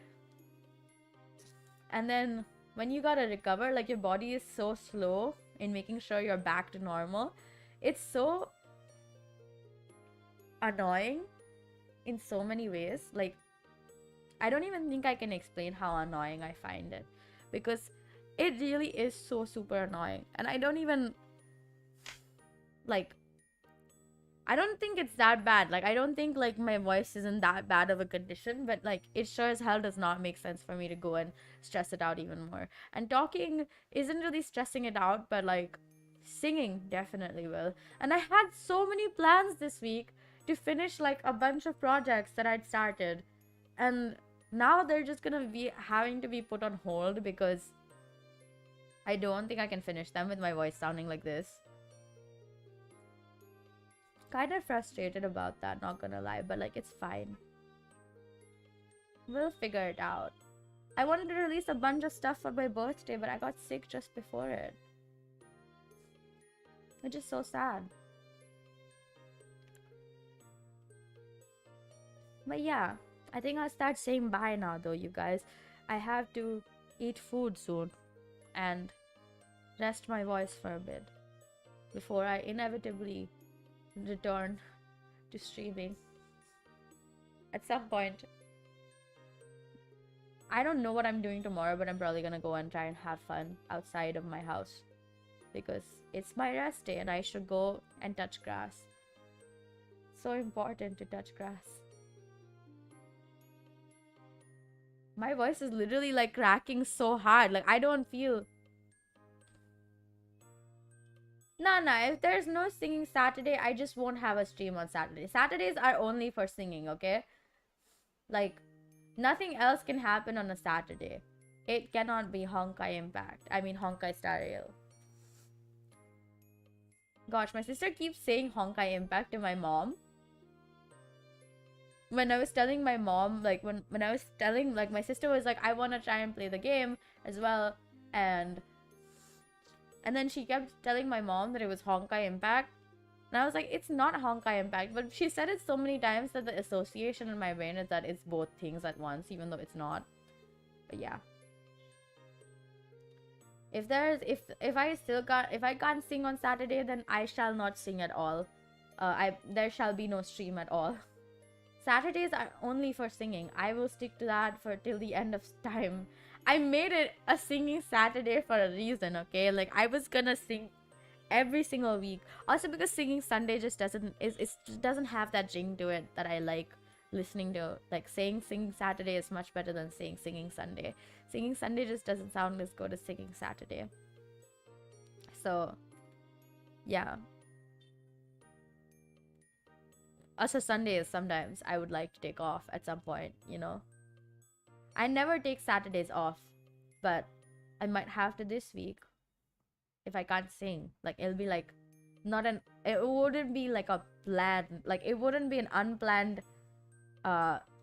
And then when you gotta recover, like your body is so slow in making sure you're back to normal. It's so annoying in so many ways. Like, I don't even think I can explain how annoying I find it, because it really is so super annoying. And I don't even like, I don't think it's that bad. Like, I don't think like my voice isn't that bad of a condition, but like it sure as hell does not make sense for me to go and stress it out even more. And talking isn't really stressing it out, but like singing definitely will. And I had so many plans this week to finish like a bunch of projects that I'd started, and now they're just gonna be having to be put on hold because I don't think I can finish them with my voice sounding like this. Kind of frustrated about that, not gonna lie, but like it's fine. We'll figure it out. I wanted to release a bunch of stuff for my birthday, but I got sick just before it, which is so sad. But yeah, I think I'll start saying bye now though, you guys. I have to eat food soon and rest my voice for a bit before I inevitably return to streaming at some point. I don't know what I'm doing tomorrow, but I'm probably gonna go and try and have fun outside of my house because it's my rest day and I should go and touch grass. So important to touch grass. My voice is literally like cracking so hard. Like I don't feel. Nah, if there's no singing Saturday, I just won't have a stream on Saturday. Saturdays are only for singing, okay? Like, nothing else can happen on a Saturday. It cannot be Honkai Impact. I mean, Honkai Star Rail. Gosh, my sister keeps saying Honkai Impact to my mom. When I was telling my mom, like, when I was telling, like, my sister was like, I want to try and play the game as well. And then she kept telling my mom that it was Honkai Impact. And I was like, it's not Honkai Impact. But she said it so many times that the association in my brain is that it's both things at once, even though it's not. But yeah. If I can't sing on Saturday, then I shall not sing at all. There shall be no stream at all. Saturdays are only for singing. I will stick to that for till the end of time. I made it a singing Saturday for a reason, okay? Like I was gonna sing every single week. Also because singing Sunday just doesn't have that jing to it that I like listening to. Like saying singing Saturday is much better than saying singing Sunday. Singing Sunday just doesn't sound as good as singing Saturday. So yeah. Also Sundays sometimes I would like to take off at some point, you know. I never take Saturdays off, but I might have to this week if I can't sing. Like it'll be like it wouldn't be like a plan, like it wouldn't be an unplanned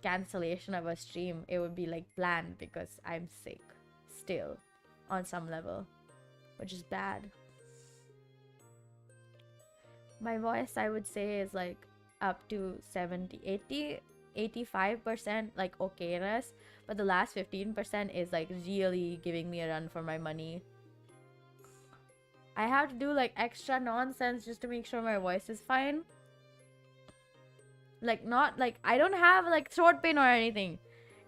cancellation of a stream. It would be like planned because I'm sick still on some level, which is bad. My voice, I would say, is like up to 70, 80, 85% like okayness, but the last 15% is like really giving me a run for my money. I have to do like extra nonsense just to make sure my voice is fine. Like not like I don't have like throat pain or anything.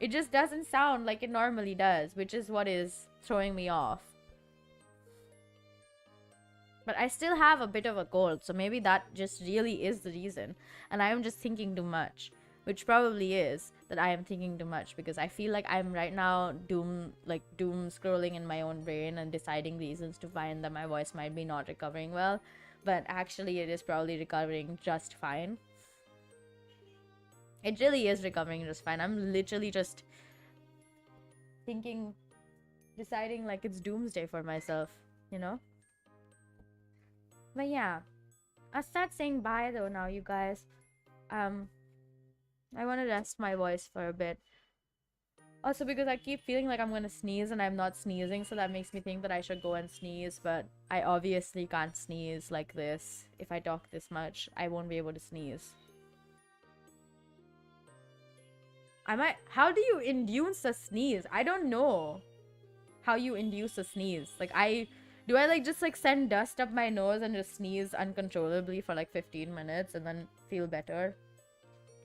It just doesn't sound like it normally does, which is what is throwing me off. But I still have a bit of a cold, so maybe that just really is the reason. And I am just thinking too much, which probably is that I am thinking too much because I feel like I'm right now doom scrolling in my own brain and deciding reasons to find that my voice might be not recovering well, but actually it is probably recovering just fine. It really is recovering just fine. I'm literally just deciding like it's doomsday for myself, you know? But yeah, I'll start saying bye though now, you guys. I want to rest my voice for a bit. Also because I keep feeling like I'm gonna sneeze and I'm not sneezing, so that makes me think that I should go and sneeze, but I obviously can't sneeze like this. If I talk this much, I won't be able to sneeze. How do you induce a sneeze? I don't know how you induce a sneeze. Like do I like just like send dust up my nose and just sneeze uncontrollably for like 15 minutes and then feel better?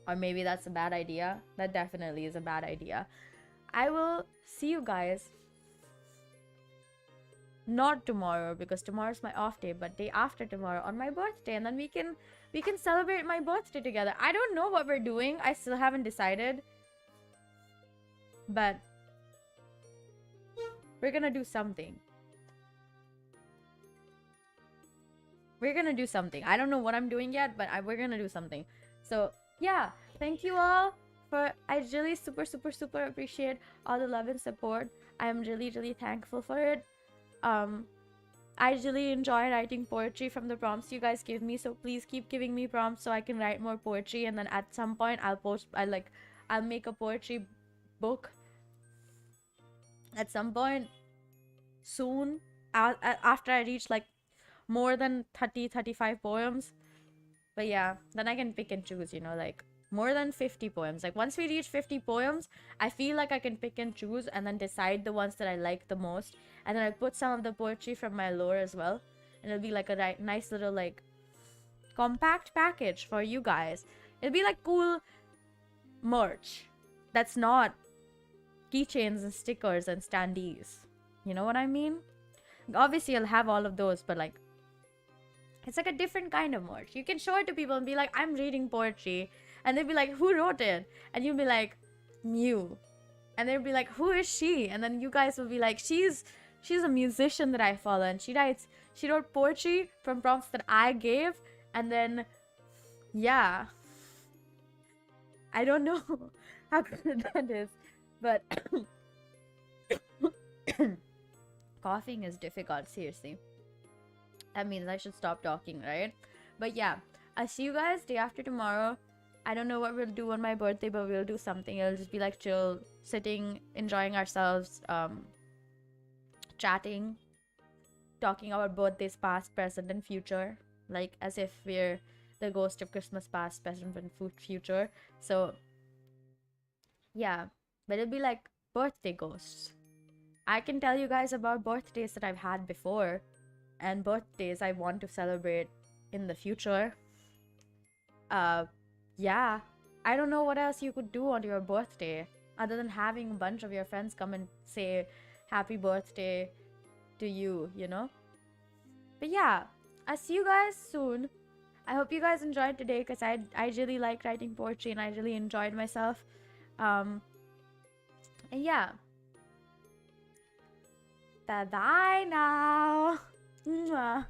Or maybe that's a bad idea. That definitely is a bad idea. I will see you guys not tomorrow because tomorrow's my off day, but day after tomorrow on my birthday, and then we can celebrate my birthday together. I don't know what we're doing. I still haven't decided. But we're gonna do something. We're gonna do something. I don't know what I'm doing yet, but we're gonna do something. So yeah, thank you all for. I really super appreciate all the love and support. I am really thankful for it. I really enjoy writing poetry from the prompts you guys give me. So please keep giving me prompts so I can write more poetry. And then at some point I'll make a poetry book. At some point soon, after I reach like more than 35 poems. But yeah, then I can pick and choose, you know, like more than 50 poems. Like once we reach 50 poems, I feel like I can pick and choose and then decide the ones that I like the most. And then I put some of the poetry from my lore as well. And it'll be like a nice little like compact package for you guys. It'll be like cool merch that's not keychains and stickers and standees. You know what I mean? Obviously I'll have all of those, but like It's like a different kind of merch. You can show it to people and be like, I'm reading poetry. And they'll be like, who wrote it? And you'll be like, Mew. And they'll be like, who is she? And then you guys will be like, she's a musician that I follow, and she wrote poetry from prompts that I gave. And then, yeah, I don't know how good that is, but coughing is difficult, seriously. That means I should stop talking, right? But yeah, I'll see you guys day after tomorrow. I don't know what we'll do on my birthday, but we'll do something. It'll just be like chill, sitting, enjoying ourselves, chatting, talking about birthdays past, present, and future, like as if we're the ghost of Christmas past, present, and future. So yeah, but it'll be like birthday ghosts. I can tell you guys about birthdays that I've had before and birthdays I want to celebrate in the future. Yeah, I don't know what else you could do on your birthday other than having a bunch of your friends come and say happy birthday to you, you know? But yeah, I'll see you guys soon. I hope you guys enjoyed today, because I really like writing poetry and I really enjoyed myself. And yeah, bye bye now. Mwah.